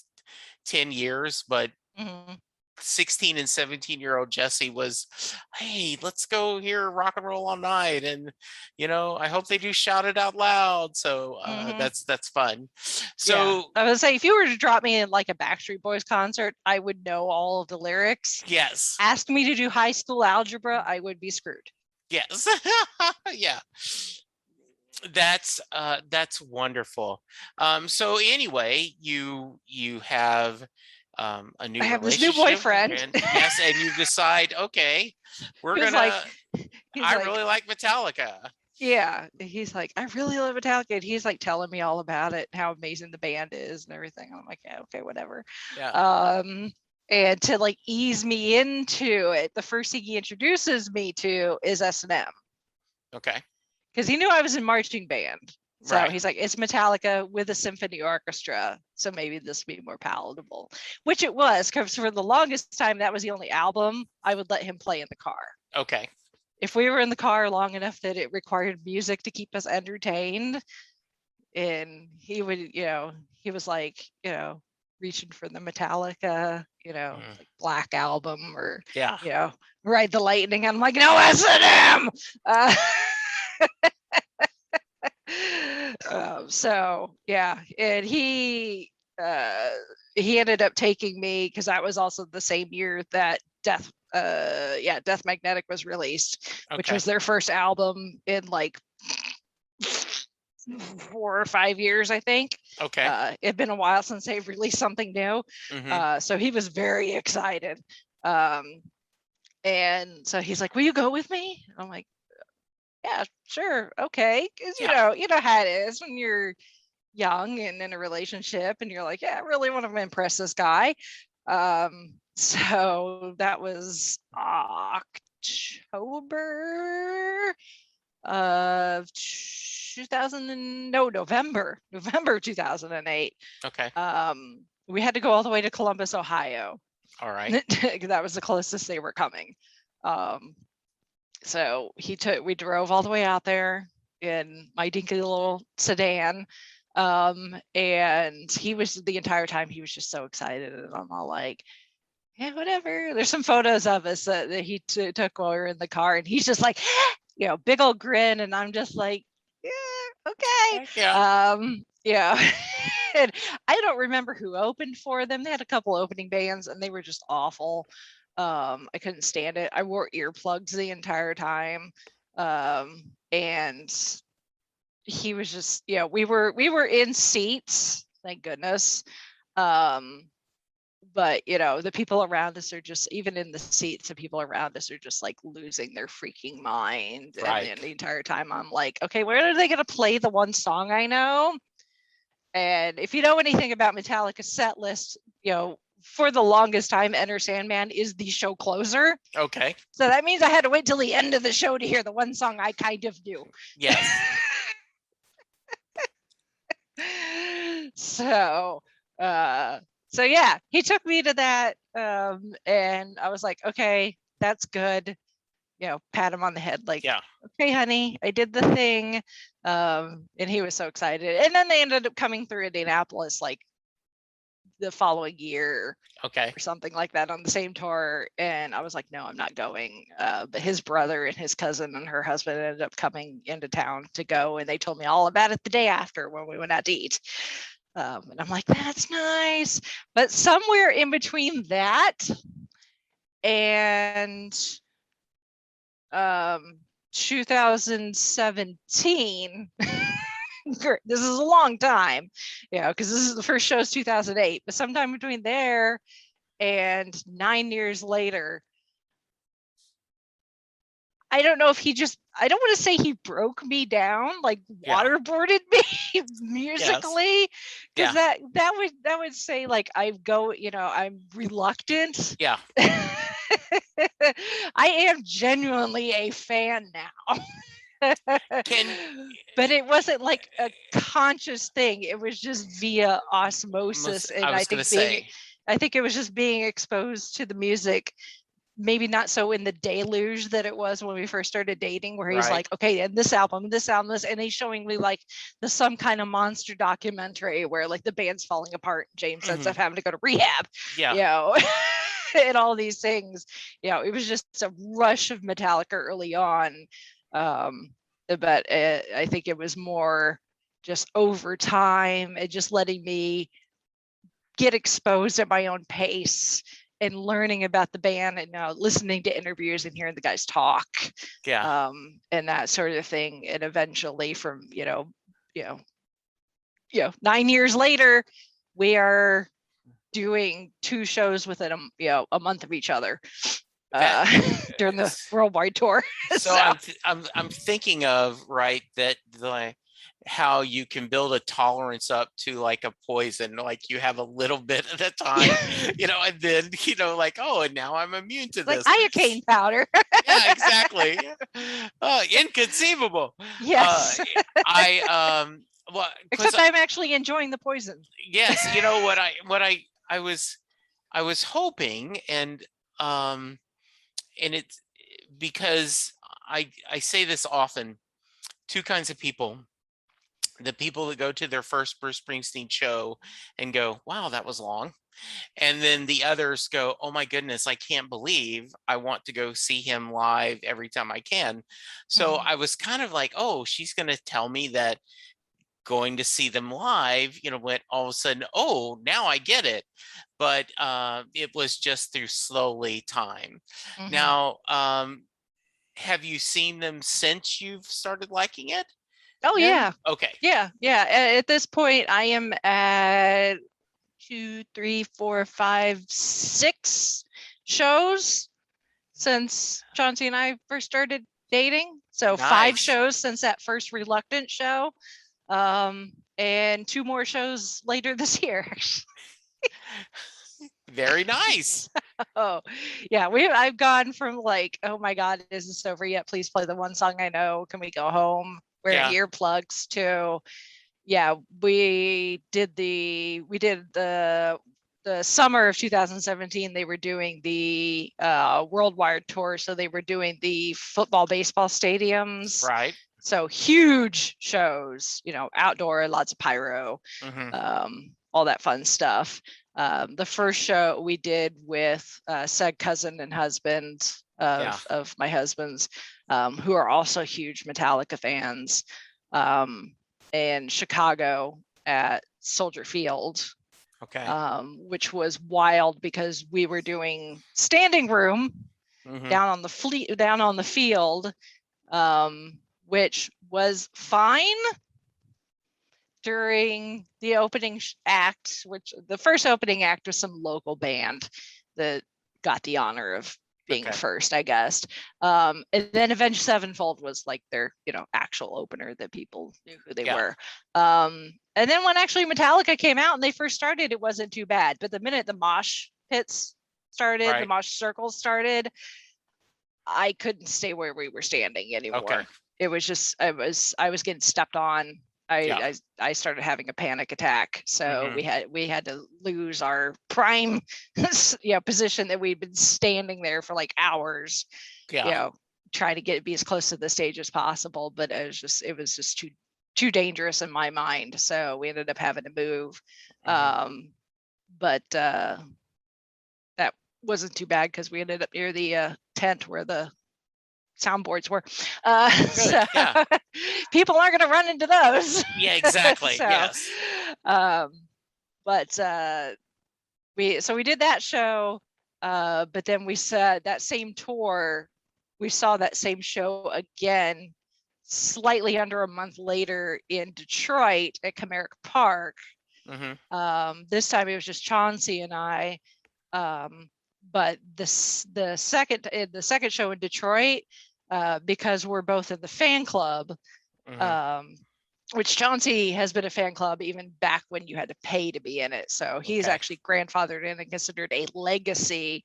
[SPEAKER 2] 10 years, but
[SPEAKER 1] Mhm.
[SPEAKER 2] 16 and 17-year-old Jesse was, hey, let's go hear rock and roll all night. And, I hope they do shout it out loud. So
[SPEAKER 1] Mhm.
[SPEAKER 2] that's fun.
[SPEAKER 1] Yeah.
[SPEAKER 2] So
[SPEAKER 1] I would say if you were to drop me in like a Backstreet Boys concert, I would know all of the lyrics.
[SPEAKER 2] yes,
[SPEAKER 1] Ask me to do high school algebra, I would be screwed.
[SPEAKER 2] yes. Yeah. That's wonderful. So anyway, you have a new
[SPEAKER 1] I have this new
[SPEAKER 2] relationship,
[SPEAKER 1] boyfriend.
[SPEAKER 2] and yes, and you decide, okay, we're
[SPEAKER 1] He was like,
[SPEAKER 2] gonna
[SPEAKER 1] he's
[SPEAKER 2] I
[SPEAKER 1] like,
[SPEAKER 2] really like Metallica.
[SPEAKER 1] yeah. He's like, I really love Metallica. And he's like telling me all about it, how amazing the band is and everything. I'm like, yeah, okay, whatever.
[SPEAKER 2] Yeah.
[SPEAKER 1] And to like ease me into it, the first thing he introduces me to is S&M.
[SPEAKER 2] Okay.
[SPEAKER 1] Because he knew I was in marching band. So
[SPEAKER 2] Right.
[SPEAKER 1] he's like, it's Metallica with a symphony orchestra. So maybe this will be more palatable, which it was, because for the longest time, that was the only album I would let him play in the car.
[SPEAKER 2] Okay.
[SPEAKER 1] If we were in the car long enough that it required music to keep us entertained, and he would, he was like, reaching for the Metallica, like Black Album or,
[SPEAKER 2] Yeah.
[SPEAKER 1] Ride the Lightning. I'm like, no, S&M. So yeah, and he ended up taking me because that was also the same year that Death Magnetic was released, which
[SPEAKER 2] Okay.
[SPEAKER 1] was their first album in like 4 or 5 years, I think.
[SPEAKER 2] Okay.
[SPEAKER 1] It'd been a while since they've released something new. So he was very excited. And so he's like, will you go with me? I'm like, yeah, sure, okay. Because you know how it is when you're young and in a relationship and you're like, yeah, I really want to impress this guy. So that was October of 2000 November 2008.
[SPEAKER 2] Okay.
[SPEAKER 1] We had to go all the way to Columbus, Ohio.
[SPEAKER 2] All right.
[SPEAKER 1] That was the closest they were coming. So we drove all the way out there in my dinky little sedan. And he was, the entire time he was just so excited, and I'm all like, yeah, whatever. There's some photos of us that he took while we were in the car, and he's just like, big old grin, and I'm just like, yeah, okay.
[SPEAKER 2] Yeah.
[SPEAKER 1] Yeah. And I don't remember who opened for them. They had a couple opening bands and they were just awful. I couldn't stand it. I wore earplugs the entire time. And he was just, we were in seats, thank goodness. But the people around us are just, even in the seats, the people around us are just like losing their freaking mind.
[SPEAKER 2] Right.
[SPEAKER 1] And the entire time I'm like, okay, where are they going to play the one song I know? And if you know anything about Metallica's set list, for the longest time, Enter Sandman is the show closer.
[SPEAKER 2] Okay.
[SPEAKER 1] So that means I had to wait till the end of the show to hear the one song I kind of knew.
[SPEAKER 2] Yes.
[SPEAKER 1] So yeah, he took me to that. And I was like, okay, that's good. Pat him on the head, like,
[SPEAKER 2] Yeah.
[SPEAKER 1] okay, honey, I did the thing. And he was so excited. And then they ended up coming through Indianapolis like the following year.
[SPEAKER 2] Okay.
[SPEAKER 1] Or something like that on the same tour. And I was like, no, I'm not going. But his brother and his cousin and her husband ended up coming into town to go. And they told me all about it the day after when we went out to eat. And I'm like, that's nice. But somewhere in between that and 2017, this is a long time, because this is the first show's 2008, but sometime between there and 9 years later, I don't know if I don't want to say he broke me down, like waterboarded me musically, because that would say like I'm reluctant.
[SPEAKER 2] Yeah.
[SPEAKER 1] I am genuinely a fan now. But it wasn't like a conscious thing. It was just via osmosis. And I think it was just being exposed to the music, maybe not so in the deluge that it was when we first started dating, where he's like, okay, and this album, and he's showing me like some kind of monster documentary where like the band's falling apart, James ends up having to go to rehab, and all these things. It was just a rush of Metallica early on. But I think it was more just over time and just letting me get exposed at my own pace and learning about the band and listening to interviews and hearing the guys talk, and that sort of thing. And eventually from 9 years later, we are doing 2 shows within a month of each other during the worldwide tour.
[SPEAKER 2] So I'm thinking of that how you can build a tolerance up to like a poison, like you have a little bit at a time, and then like, oh, and now I'm immune to this.
[SPEAKER 1] Like iocane powder.
[SPEAKER 2] Yeah, exactly. Inconceivable.
[SPEAKER 1] Yes.
[SPEAKER 2] Well,
[SPEAKER 1] except I'm actually enjoying the poison.
[SPEAKER 2] Yes, I was hoping, and it's because I say this often, 2 kinds of people: the people that go to their first Bruce Springsteen show and go, wow, that was long. And then the others go, oh my goodness, I can't believe I want to go see him live every time I can. So I was kind of like, oh, she's going to tell me that going to see them live, went all of a sudden, oh, now I get it. But it was just through slowly time. Now, have you seen them since you've started liking it?
[SPEAKER 1] Oh, yeah.
[SPEAKER 2] Okay.
[SPEAKER 1] Yeah. At this point, I am at 2, 3, 4, 5, 6 shows since Chauncey and I first started dating. So 5 shows since that first Reluctant show, and 2 more shows later this year.
[SPEAKER 2] Very nice.
[SPEAKER 1] Oh, yeah. I've gone from like, oh my God, is this over yet? Please play the one song I know. Can we go home? Wearing earplugs to, we did the summer of 2017. They were doing the worldwide tour, so they were doing the football, baseball stadiums.
[SPEAKER 2] Right.
[SPEAKER 1] So huge shows, outdoor, lots of pyro, all that fun stuff. The first show we did with said cousin and husband of my husband's, who are also huge Metallica fans, in Chicago at Soldier Field.
[SPEAKER 2] Okay.
[SPEAKER 1] Which was wild because we were doing standing room down on the field, which was fine during the opening act, which the first opening act was some local band that got the honor of being first, I guess. And then Avenged Sevenfold was like their, actual opener that people knew who they were. And then when actually Metallica came out and they first started, it wasn't too bad. But the minute the mosh pits started, the mosh circles started, I couldn't stay where we were standing anymore. Okay. It was just, I was getting stepped on. I started having a panic attack. So we had to lose our prime position that we'd been standing there for like hours, trying to be as close to the stage as possible. But it was just too dangerous in my mind. So we ended up having to move. But that wasn't too bad because we ended up near the tent where the soundboards were. So people aren't going to run into those.
[SPEAKER 2] Yeah, exactly. So, yes.
[SPEAKER 1] But we did that show, but then we said that same tour, we saw that same show again slightly under a month later in Detroit at Comerica Park. This time it was just Chauncey and I. But the second show in Detroit, because we're both in the fan club, which Chauncey has been a fan club even back when you had to pay to be in it. So he's actually grandfathered in and considered a legacy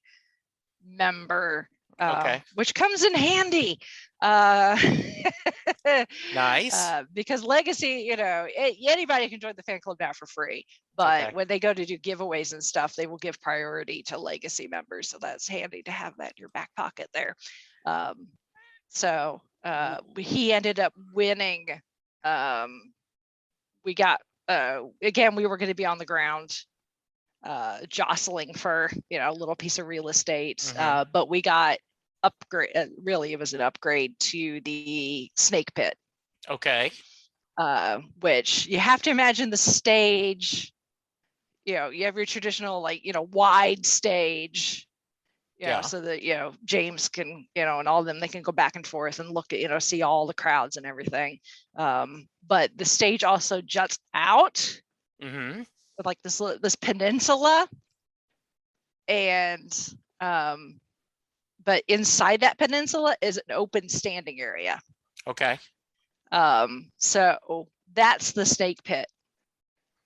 [SPEAKER 1] member, which comes in handy.
[SPEAKER 2] Nice.
[SPEAKER 1] Because legacy, anybody can join the fan club now for free, but when they go to do giveaways and stuff, they will give priority to legacy members. So that's handy to have that in your back pocket there. So he ended up winning. We got again, we were going to be on the ground jostling for a little piece of real estate, but we got upgrade. Really, it was an upgrade to the snake pit. Which you have to imagine the stage. You have your traditional wide stage. So that James can and all of them, they can go back and forth and look at see all the crowds and everything. But the stage also juts out with like this peninsula, and but inside that peninsula is an open standing area. So that's the snake pit.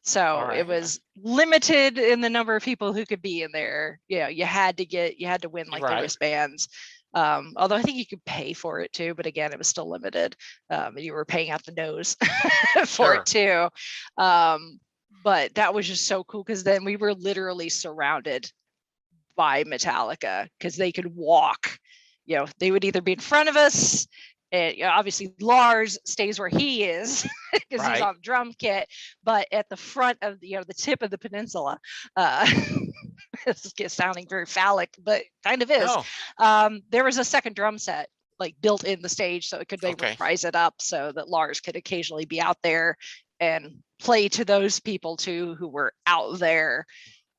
[SPEAKER 1] So it was limited in the number of people who could be in there. You had to win like the wristbands. Although I think you could pay for it too, but again, it was still limited. You were paying out the nose for it too. But that was just so cool, because then we were literally surrounded by Metallica, because they could walk. They would either be in front of us, and obviously Lars stays where he is because he's on the drum kit, but at the front of the tip of the peninsula, this is sounding very phallic, but kind of is. There was a second drum set like built in the stage, so it could rise it up so that Lars could occasionally be out there and play to those people too who were out there.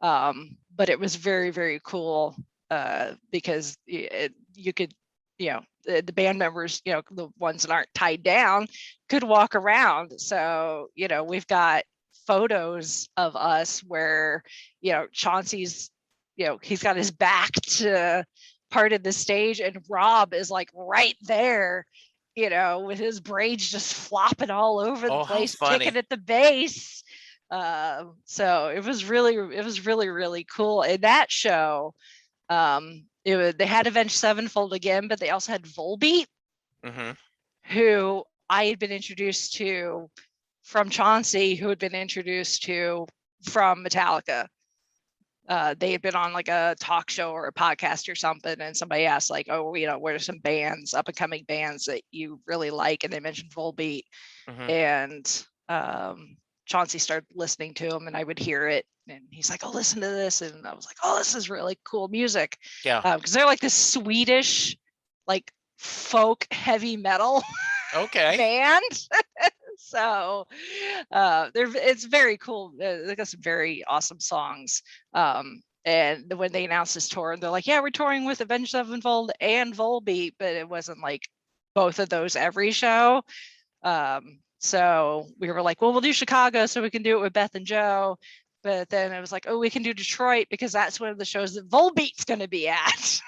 [SPEAKER 1] But it was very, very cool because you could, the band members, the ones that aren't tied down, could walk around. So, we've got photos of us where, Chauncey's, he's got his back to part of the stage, and Rob is like right there, with his braids just flopping all over the place, picking at the bass. So it was really, really cool. In that show, they had Avenged Sevenfold again, but they also had Volbeat, who I had been introduced to from Chauncey, who had been introduced to from Metallica. They had been on like a talk show or a podcast or something, and somebody asked like, oh, what are some bands, up and coming bands that you really like? And they mentioned Volbeat, and Chauncey started listening to him, and I would hear it, and he's like, oh, listen to this. And I was like, oh, this is really cool music. Because they're like this Swedish, like folk heavy metal band. So it's very cool. They got some very awesome songs. And when they announced this tour, they're like, yeah, we're touring with Avenged Sevenfold and Volbeat, but it wasn't like both of those every show. So we were like, well, we'll do Chicago so we can do it with Beth and Joe. But then it was like, oh, we can do Detroit because that's one of the shows that Volbeat's going to be at.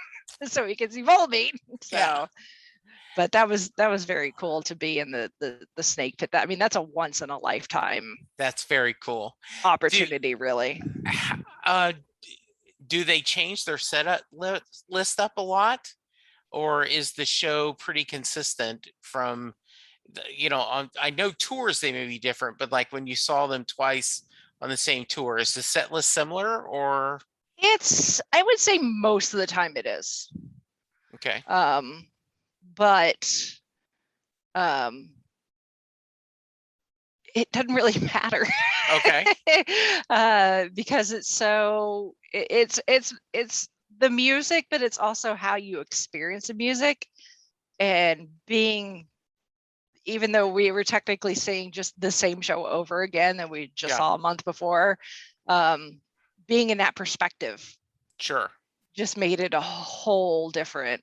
[SPEAKER 1] So we can see Volbeat. So, but that was very cool to be in the snake pit. I mean, that's a once in a lifetime.
[SPEAKER 2] That's very cool
[SPEAKER 1] opportunity, really.
[SPEAKER 2] Do they change their setup list up a lot, or is the show pretty consistent from? I know tours they may be different, but like when you saw them twice on the same tour, is the set list similar, or?
[SPEAKER 1] I would say most of the time it is. But it doesn't really matter. Because it's the music, but it's also how you experience the music, and even though we were technically seeing just the same show over again that we just saw a month before, being in that perspective just made it a whole different.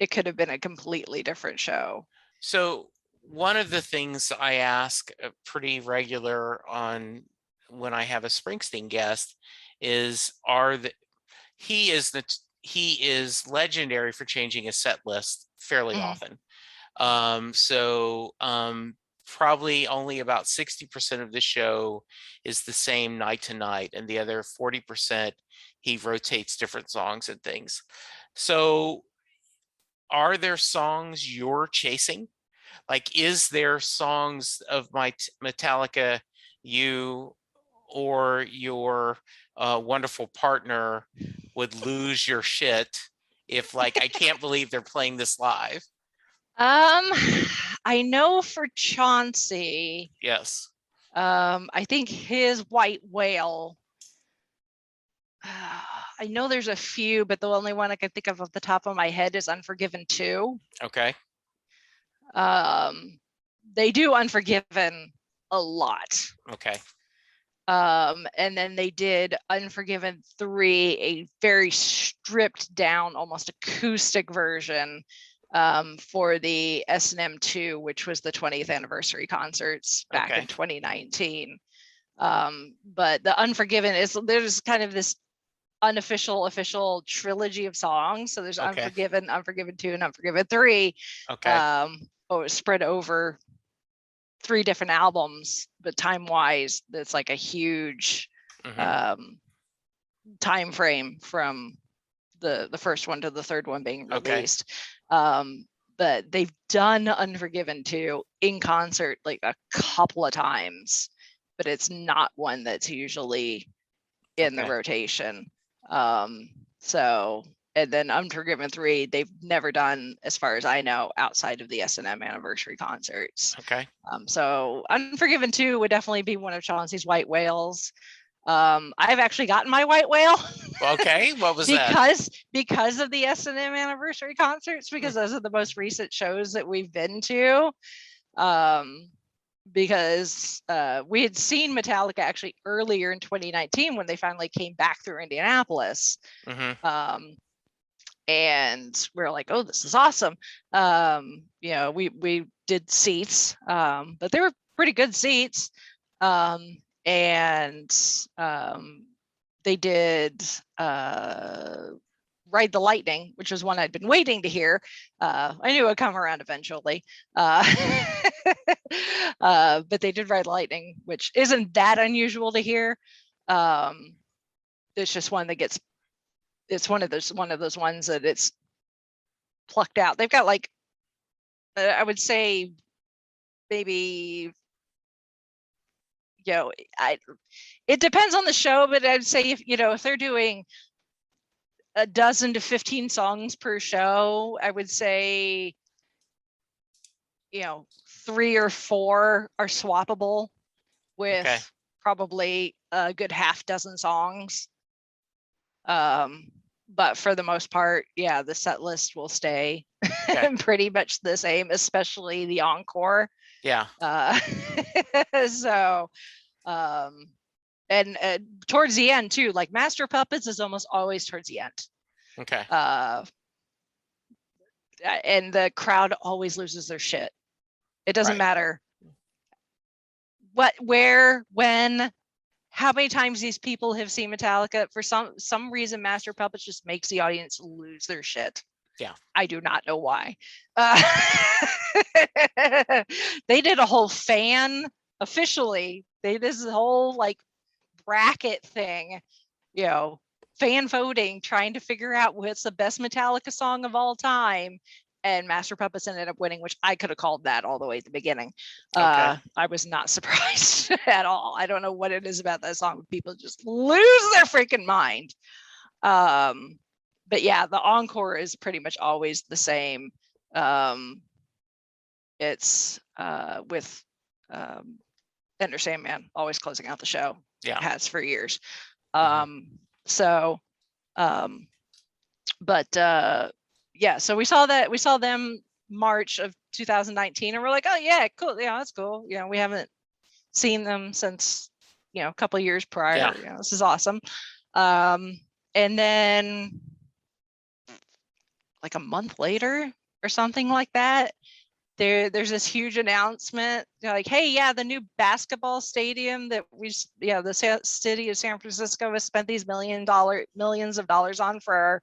[SPEAKER 1] It could have been a completely different show.
[SPEAKER 2] So one of the things I ask pretty regular on when I have a Springsteen guest is, he is legendary for changing his set list fairly
[SPEAKER 1] Mhm.
[SPEAKER 2] often. Probably only about 60% of the show is the same night to night, and the other 40% he rotates different songs and things. So are there songs you're chasing? Like, is there songs of Metallica you or your wonderful partner would lose your shit if, like, I can't believe they're playing this live?
[SPEAKER 1] I know for Chauncey,
[SPEAKER 2] Yes.
[SPEAKER 1] I think his White Whale. I know there's a few, but the only one I can think of off the top of my head is Unforgiven 2.
[SPEAKER 2] Okay.
[SPEAKER 1] They do Unforgiven a lot.
[SPEAKER 2] Okay.
[SPEAKER 1] And then they did Unforgiven 3, a very stripped down, almost acoustic version for the S&M 2, which was the 20th anniversary concerts back
[SPEAKER 2] Okay.
[SPEAKER 1] in 2019. But the Unforgiven there's kind of this unofficial official trilogy of songs. So there's
[SPEAKER 2] Okay.
[SPEAKER 1] Unforgiven, Unforgiven 2, and Unforgiven 3.
[SPEAKER 2] Okay.
[SPEAKER 1] It's spread over 3 different albums, but time wise, that's like a huge time frame from the first one to the third one being released. But they've done Unforgiven 2 in concert like a couple of times, but it's not one that's usually in the rotation. So, and then Unforgiven 3, they've never done, as far as I know, outside of the S&M anniversary concerts.
[SPEAKER 2] Okay.
[SPEAKER 1] So Unforgiven 2 would definitely be one of Chauncey's White Whales. I've actually gotten my White Whale.
[SPEAKER 2] Okay. What was that?
[SPEAKER 1] Because of the S&M anniversary concerts, because those are the most recent shows that we've been to. Because we had seen Metallica actually earlier in 2019 when they finally came back through Indianapolis. And we're like, oh, this is awesome. We did seats, but they were pretty good seats. And they did Ride the Lightning, which was one I'd been waiting to hear. I knew it would come around eventually. But they did Ride the Lightning, which isn't that unusual to hear. It's just one that gets, it's one of those ones that it's plucked out. They've got like, I would say maybe, it depends on the show, but I'd say if they're doing a dozen to 15 songs per show, I would say 3 or 4 are swappable with probably a good half dozen songs. But for the most part, the set list will stay pretty much the same, especially the encore. So and towards the end too, like Master of Puppets is almost always towards the end. And the crowd always loses their shit. It doesn't matter what, where, when, how many times these people have seen Metallica. For some reason, Master of Puppets just makes the audience lose their shit. I do not know why. They did a whole fan officially. This whole like bracket thing, fan voting, trying to figure out what's the best Metallica song of all time. And Master Puppets ended up winning, which I could have called that all the way at the beginning. I was not surprised at all. I don't know what it is about that song. People just lose their freaking mind. But yeah, the encore is pretty much always the same. It's with Enter Sandman always closing out the show. Has for years. So we saw them March of 2019, and we're like, oh yeah, cool, that's cool. We haven't seen them since a couple of years prior. This is awesome. And then like a month later or something like that, there's this huge announcement like, hey, the new basketball stadium that the city of San Francisco has spent these millions of dollars on for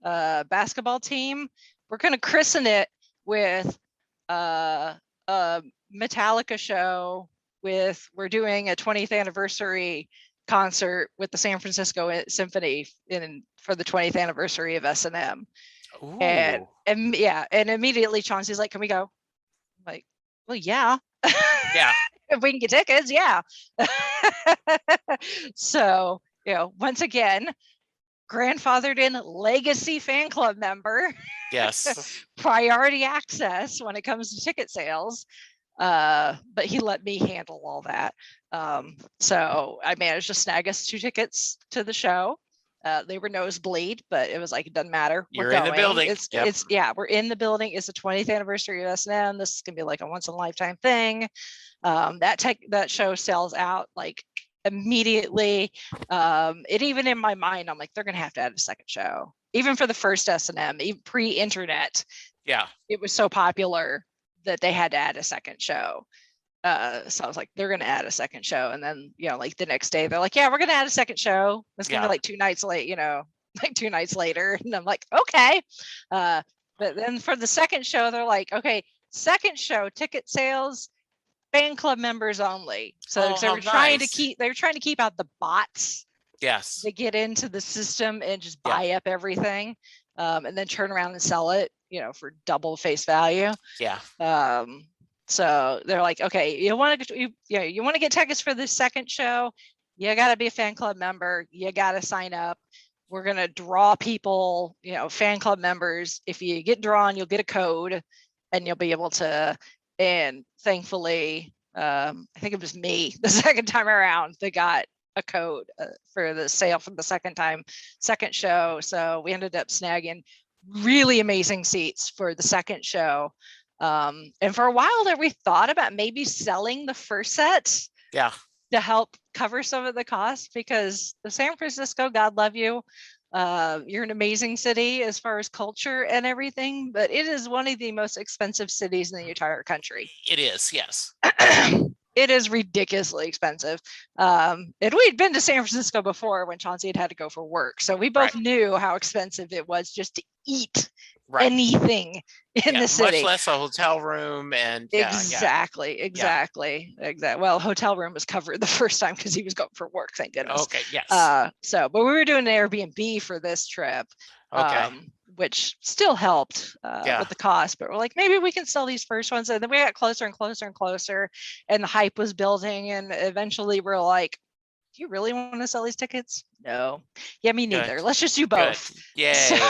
[SPEAKER 1] our basketball team. we're going to christen it with a Metallica show we're doing a 20th anniversary concert with the San Francisco Symphony for the 20th anniversary of S&M. And immediately Chauncey's like, can we go? I'm like, well, yeah.
[SPEAKER 2] Yeah.
[SPEAKER 1] If we can get tickets, yeah. So, once again, grandfathered in legacy fan club member.
[SPEAKER 2] Yes.
[SPEAKER 1] Priority access when it comes to ticket sales. But he let me handle all that. So I managed to snag us 2 tickets to the show. They were nosebleed, but it was like, it doesn't matter.
[SPEAKER 2] You're in the building.
[SPEAKER 1] It's we're in the building. It's the 20th anniversary of S&M. This is gonna be like a once in a lifetime thing. That show sells out like immediately. It even in my mind, I'm like, they're gonna have to add a second show, even for the first S&M, even pre-internet.
[SPEAKER 2] Yeah,
[SPEAKER 1] it was so popular that they had to add a second show. So I was like, they're going to add a second show. And then, like the next day, they're like, yeah, we're going to add a second show. It's going to be like 2 nights late, like 2 nights later. And I'm like, okay. But then for the second show, they're like, okay, second show ticket sales, fan club members only. So they were trying to keep out the bots.
[SPEAKER 2] Yes.
[SPEAKER 1] They get into the system and just buy up everything, and then turn around and sell it, for double face value.
[SPEAKER 2] Yeah.
[SPEAKER 1] So they're like, okay, you want to get tickets for the second show, you got to be a fan club member, you got to sign up. We're going to draw people, fan club members. If you get drawn, you'll get a code and you'll be able to. And thankfully, I think it was me the second time around that got a code for the sale for the second show. So we ended up snagging really amazing seats for the second show. And for a while there, we thought about maybe selling the first set.
[SPEAKER 2] Yeah.
[SPEAKER 1] To help cover some of the costs, because the San Francisco, God love you, you're an amazing city as far as culture and everything, but it is one of the most expensive cities in the entire country.
[SPEAKER 2] It is, yes.
[SPEAKER 1] It is ridiculously expensive. And we'd been to San Francisco before when Chauncey had to go for work. So we both knew how expensive it was just to eat anything in the city.
[SPEAKER 2] Much less a hotel room. And
[SPEAKER 1] exactly. Well, hotel room was covered the first time because he was going for work, thank goodness.
[SPEAKER 2] Okay, yes.
[SPEAKER 1] But we were doing an Airbnb for this trip. Which still helped with the cost, but we're like, maybe we can sell these first ones. And then we got closer and closer and closer, and the hype was building. And eventually we're like, do you really want to sell these tickets? No. Yeah, me neither. Good. Let's just do both.
[SPEAKER 2] Good. Yay.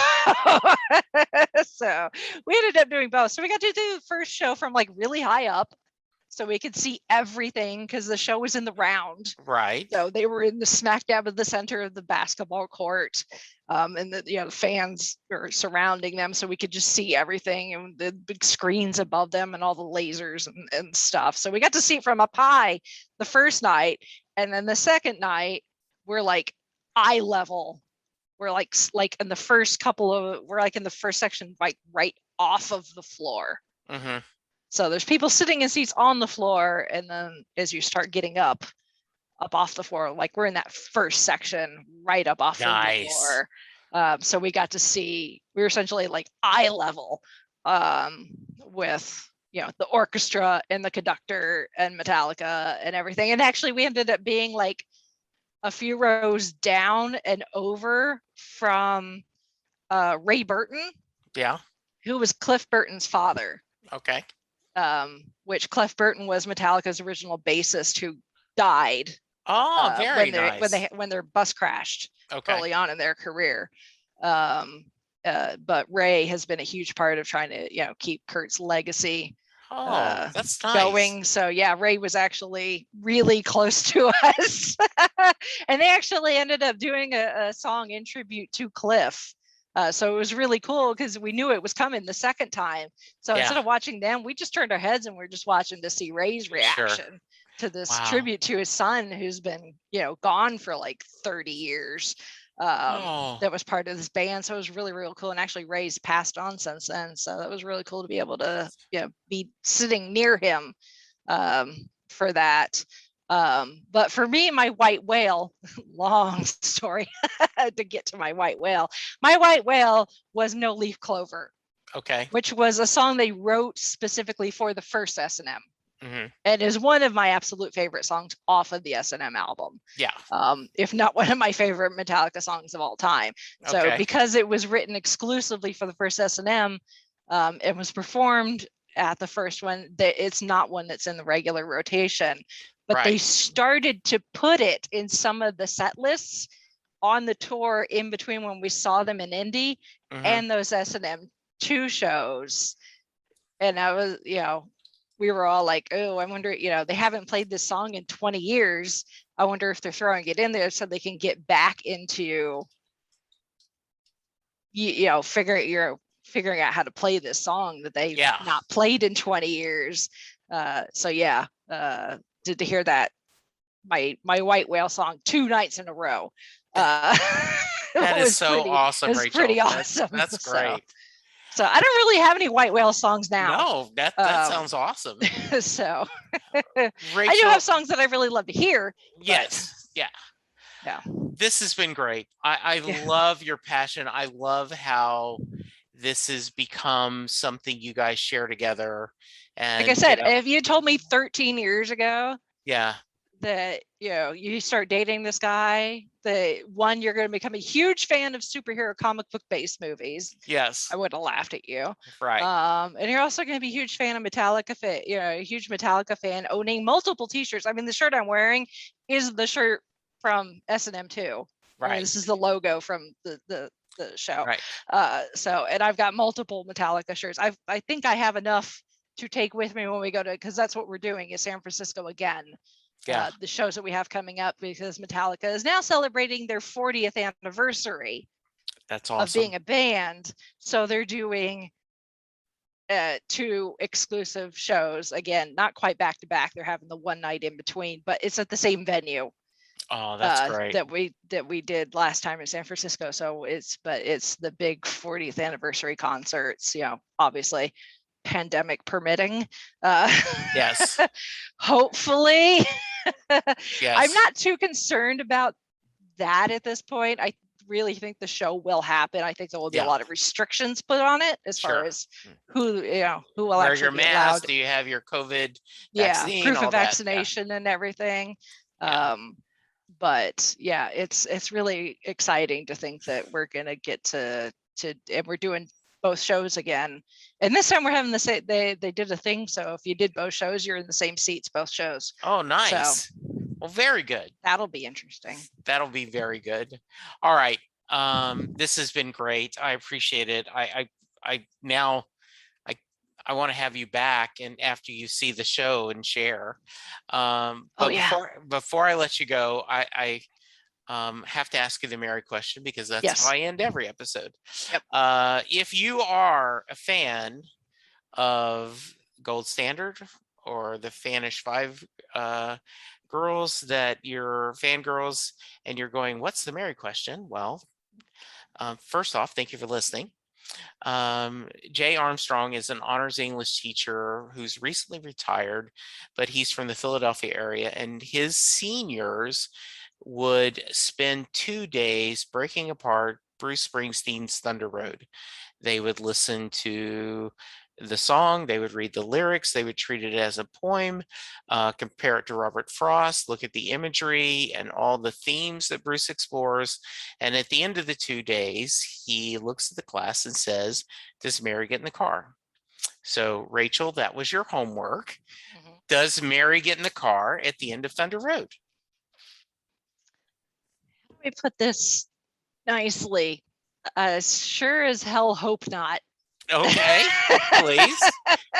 [SPEAKER 1] So we ended up doing both. So we got to do the first show from like really high up, so we could see everything because the show was in the round.
[SPEAKER 2] Right.
[SPEAKER 1] So they were in the smack dab of the center of the basketball court. And the fans were surrounding them, so we could just see everything, and the big screens above them and all the lasers and stuff. So we got to see it from up high the first night, and then the second night we're like eye level. We're like in the first in the first section, like right off of the floor.
[SPEAKER 2] Mm-hmm.
[SPEAKER 1] So there's people sitting in seats on the floor, and then as you start getting up off the floor, like we're in that first section right up off of the floor. So we got to see, we were essentially like eye level with the orchestra and the conductor and Metallica and everything. And actually we ended up being like a few rows down and over from Ray Burton, who was Cliff Burton's father.
[SPEAKER 2] Okay.
[SPEAKER 1] Which Cliff Burton was Metallica's original bassist who died.
[SPEAKER 2] Oh, very nice.
[SPEAKER 1] When their bus crashed early on in their career. But Ray has been a huge part of trying to, keep Kurt's legacy
[SPEAKER 2] that's nice.
[SPEAKER 1] going. So yeah, Ray was actually really close to us. And they actually ended up doing a song in tribute to Cliff. So it was really cool because we knew it was coming the second time. So instead of watching them, we just turned our heads and we're just watching to see Ray's reaction to this tribute to his son, who's been, gone for like 30 years. That was part of this band. So it was really, really cool. And actually Ray's passed on since then. So that was really cool to be able to, be sitting near him for that. But for me, my white whale, long story to get to my white whale. My white whale was no leaf clover.
[SPEAKER 2] Okay.
[SPEAKER 1] which was a song they wrote specifically for the first S&M.
[SPEAKER 2] Mm-hmm.
[SPEAKER 1] And is one of my absolute favorite songs off of the S&M album.
[SPEAKER 2] Yeah.
[SPEAKER 1] If not one of my favorite Metallica songs of all time. So
[SPEAKER 2] Okay.
[SPEAKER 1] because it was written exclusively for the first S&M, it was performed at the first one, it's not one that's in the regular rotation, but they
[SPEAKER 2] Right.
[SPEAKER 1] started to put it in some of the set lists on the tour in between when we saw them in Indy
[SPEAKER 2] Mhm.
[SPEAKER 1] and those S&M 2 shows. And I was, we were all like, oh, I wonder, they haven't played this song in 20 years. I wonder if they're throwing it in there so they can get back into, figuring out how to play this song that they've
[SPEAKER 2] Yeah.
[SPEAKER 1] not played in 20 years. So yeah, did to hear that my White Whale song 2 nights in a row.
[SPEAKER 2] That is so awesome,
[SPEAKER 1] it was
[SPEAKER 2] Rachel.
[SPEAKER 1] pretty awesome.
[SPEAKER 2] That's great.
[SPEAKER 1] So I don't really have any White Whale songs now.
[SPEAKER 2] No, that sounds awesome.
[SPEAKER 1] So
[SPEAKER 2] Rachel,
[SPEAKER 1] I do have songs that I really love to hear.
[SPEAKER 2] Yes. Yeah.
[SPEAKER 1] Yeah.
[SPEAKER 2] This has been great. I love your passion. I love how this has become something you guys share together. And
[SPEAKER 1] like I said, if you told me 13 years ago,
[SPEAKER 2] yeah,
[SPEAKER 1] that you start dating this guy, that one, you're going to become a huge fan of superhero comic book based movies,
[SPEAKER 2] yes,
[SPEAKER 1] I would have laughed at you.
[SPEAKER 2] right.
[SPEAKER 1] And you're also going to be a huge fan of Metallica, a huge Metallica fan, owning multiple t-shirts. I mean, the shirt I'm wearing is the shirt from S&M 2.
[SPEAKER 2] Right.
[SPEAKER 1] I mean, this is the logo from the show.
[SPEAKER 2] Right.
[SPEAKER 1] So, and I've got multiple Metallica shirts. I think I have enough to take with me when we go to, because that's what we're doing, is San Francisco again.
[SPEAKER 2] Yeah.
[SPEAKER 1] The shows that we have coming up, because Metallica is now celebrating their 40th anniversary.
[SPEAKER 2] That's awesome.
[SPEAKER 1] Of being a band. So they're doing 2 exclusive shows, again, not quite back to back. They're having the one night in between, but it's at the same venue.
[SPEAKER 2] Oh, that's great.
[SPEAKER 1] That we did last time in San Francisco. So it's the big 40th anniversary concerts, obviously pandemic permitting.
[SPEAKER 2] Yes.
[SPEAKER 1] Hopefully.
[SPEAKER 2] Yes.
[SPEAKER 1] I'm not too concerned about that at this point. I really think the show will happen. I think there will be a lot of restrictions put on it as far as who will
[SPEAKER 2] wear
[SPEAKER 1] actually
[SPEAKER 2] your
[SPEAKER 1] be
[SPEAKER 2] mask.
[SPEAKER 1] allowed.
[SPEAKER 2] Do you have your COVID vaccine?
[SPEAKER 1] Proof
[SPEAKER 2] all
[SPEAKER 1] of vaccination and everything. But yeah, it's really exciting to think that we're gonna get to and we're doing both shows again. And this time we're having the same, they did a thing. So if you did both shows, you're in the same seats, both shows.
[SPEAKER 2] Oh, nice.
[SPEAKER 1] So,
[SPEAKER 2] well, very good.
[SPEAKER 1] That'll be interesting.
[SPEAKER 2] That'll be very good. All right. This has been great. I appreciate it. I now I want to have you back and after you see the show and share. But before I let you go, I have to ask you the Mary question, because that's how I end every episode.
[SPEAKER 1] Yep.
[SPEAKER 2] If you are a fan of Gold Standard or the Fanish 5 girls, that you're fangirls and you're going, what's the Mary question? Well, first off, thank you for listening. Jay Armstrong is an honors English teacher who's recently retired, but he's from the Philadelphia area, and his seniors would spend 2 days breaking apart Bruce Springsteen's Thunder Road. They would listen to the song, they would read the lyrics, they would treat it as a poem, compare it to Robert Frost, look at the imagery and all the themes that Bruce explores. And at the end of the 2 days, he looks at the class and says, does Mary get in the car? So Rachel, that was your homework. Mm-hmm. Does Mary get in the car at the end of Thunder Road?
[SPEAKER 1] Let me put this nicely. Sure as hell hope not.
[SPEAKER 2] Okay,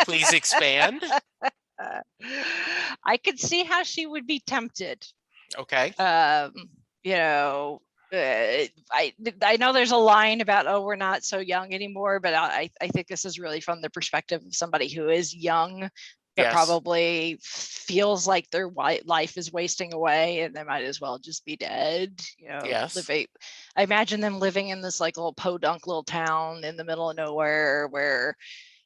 [SPEAKER 2] please expand.
[SPEAKER 1] I could see how she would be tempted.
[SPEAKER 2] Okay.
[SPEAKER 1] I know there's a line about, oh, we're not so young anymore, but I think this is really from the perspective of somebody who is young, but probably feels like their life is wasting away and they might as well just be dead. I imagine them living in this like little podunk little town in the middle of nowhere where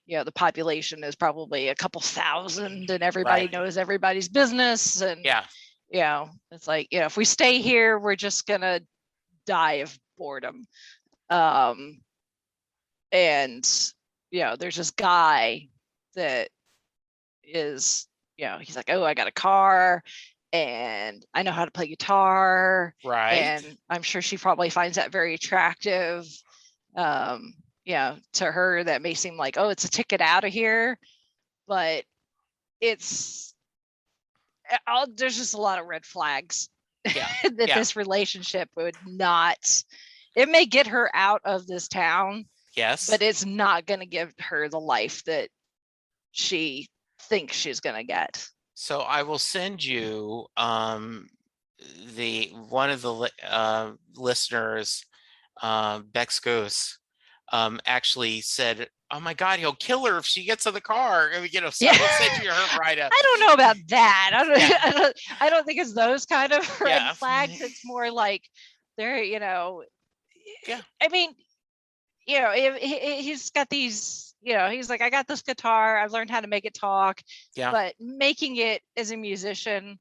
[SPEAKER 1] the population is probably a couple thousand and everybody knows everybody's business. And it's like, if we stay here, we're just gonna die of boredom. And there's this guy that is, he's like, oh, I got a car and I know how to play guitar.
[SPEAKER 2] Right.
[SPEAKER 1] And I'm sure she probably finds that very attractive. To her, that may seem like, oh, it's a ticket out of here, but there's just a lot of red flags that this relationship would not, it may get her out of this town.
[SPEAKER 2] Yes.
[SPEAKER 1] But it's not going to give her the life that she thinks she's going to get.
[SPEAKER 2] So I will send you one of the listeners, Bex Goose, actually said, oh my God, he'll kill her if she gets in the car. So I will send you her right up.
[SPEAKER 1] I don't know about that. I don't think it's those kind of red flags. It's more like they're, I mean, he's got these, he's like, I got this guitar, I've learned how to make it talk. Yeah. But making it as a musician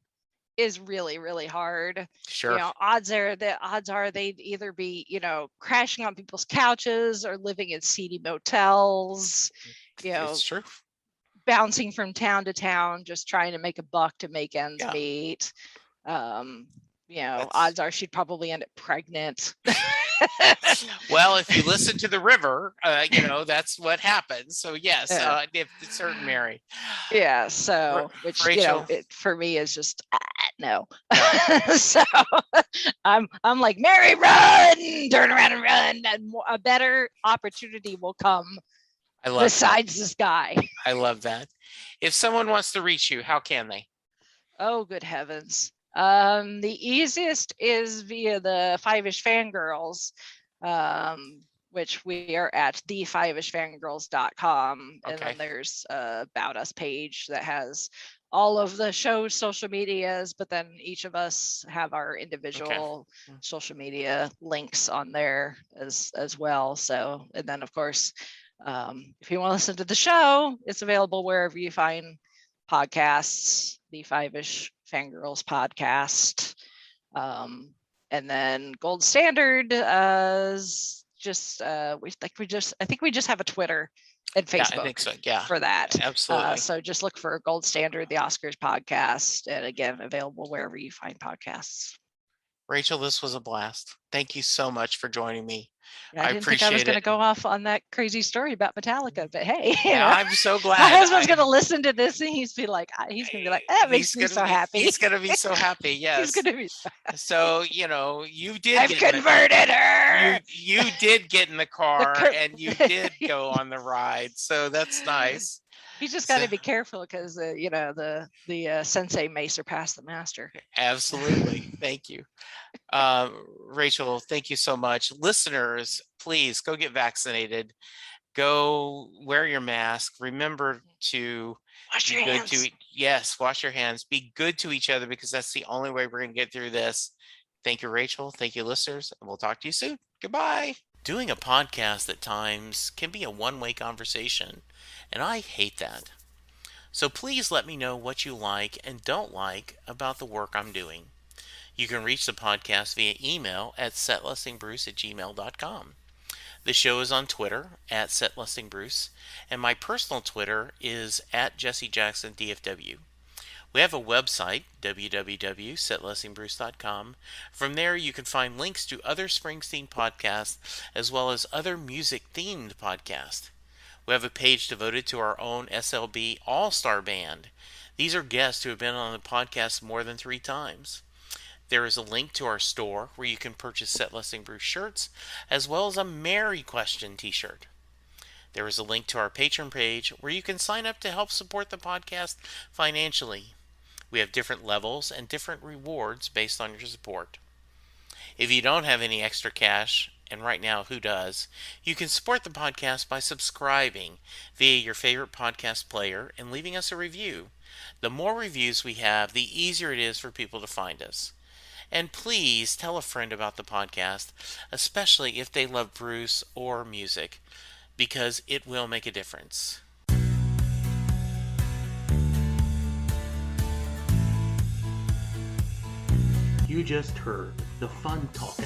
[SPEAKER 1] is really, really hard.
[SPEAKER 2] Sure.
[SPEAKER 1] Odds are they'd either be, crashing on people's couches or living in seedy motels,
[SPEAKER 2] it's true.
[SPEAKER 1] Bouncing from town to town, just trying to make a buck to make ends meet. Odds are she'd probably end up pregnant.
[SPEAKER 2] Well, if you listen to the river, that's what happens. So yes, if it's certain Mary.
[SPEAKER 1] Yeah. So, which
[SPEAKER 2] Rachel,
[SPEAKER 1] it for me is just no. So I'm like, Mary, run, turn around and run, and a better opportunity will come. Besides this guy.
[SPEAKER 2] I love that. If someone wants to reach you, how can they?
[SPEAKER 1] Oh, good heavens. The easiest is via the Five-ish Fangirls, which we are at the5ishfangirls.com. And then there's a About Us page that has all of the show's social medias, but then each of us have our individual social media links on there as well. So, and then of course, if you want to listen to the show, it's available wherever you find podcasts, the Five-ish Fangirls podcast. And then Gold Standard is just I think we just have a Twitter and Facebook.
[SPEAKER 2] I think so.
[SPEAKER 1] For that.
[SPEAKER 2] Absolutely.
[SPEAKER 1] So just look for Gold Standard, the Oscars podcast, and again, available wherever you find podcasts.
[SPEAKER 2] Rachel, this was a blast. Thank you so much for joining me.
[SPEAKER 1] I didn't think I was going to go off on that crazy story about Metallica, but hey,
[SPEAKER 2] I'm so glad.
[SPEAKER 1] My husband's going to listen to this and he's going to be like, that makes me so happy.
[SPEAKER 2] He's going to be so happy. Yes.
[SPEAKER 1] He's going to be so happy.
[SPEAKER 2] So, you did.
[SPEAKER 1] I've converted her.
[SPEAKER 2] You did get in the car and you did go on the ride. So that's nice.
[SPEAKER 1] You just got to be careful because, the sensei may surpass the master.
[SPEAKER 2] Absolutely. Thank you. Rachel, thank you so much. Listeners, please go get vaccinated. Go wear your mask. Remember to
[SPEAKER 1] wash your hands.
[SPEAKER 2] Yes, wash your hands. Be good to each other because that's the only way we're going to get through this. Thank you, Rachel. Thank you, listeners. And we'll talk to you soon. Goodbye. Doing a podcast at times can be a one-way conversation, and I hate that. So please let me know what you like and don't like about the work I'm doing. You can reach the podcast via email at setlistingbruce@gmail.com. The show is on Twitter at setlistingbruce, and my personal Twitter is at jessejacksondfw. We have a website, www.setlistingbruce.com. From there, you can find links to other Springsteen podcasts as well as other music-themed podcasts. We have a page devoted to our own SLB All-Star Band. These are guests who have been on the podcast more than 3 times. There is a link to our store where you can purchase Set Listing Bruce shirts as well as a Mary Question t-shirt. There is a link to our Patreon page where you can sign up to help support the podcast financially. We have different levels and different rewards based on your support. If you don't have any extra cash, and right now who does, you can support the podcast by subscribing via your favorite podcast player and leaving us a review. The more reviews we have, the easier it is for people to find us. And please tell a friend about the podcast, especially if they love Bruce or music, because it will make a difference.
[SPEAKER 3] You just heard the fun talking,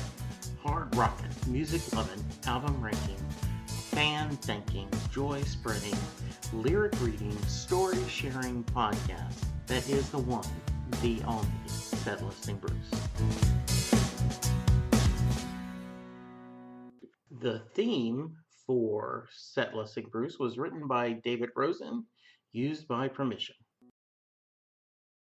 [SPEAKER 3] hard rocking, music loving, album ranking,
[SPEAKER 2] fan thinking, joy spreading, lyric reading, story sharing podcast that is the one, the only Set Listing Bruce. The theme for Set Listing Bruce was written by David Rosen, used by permission.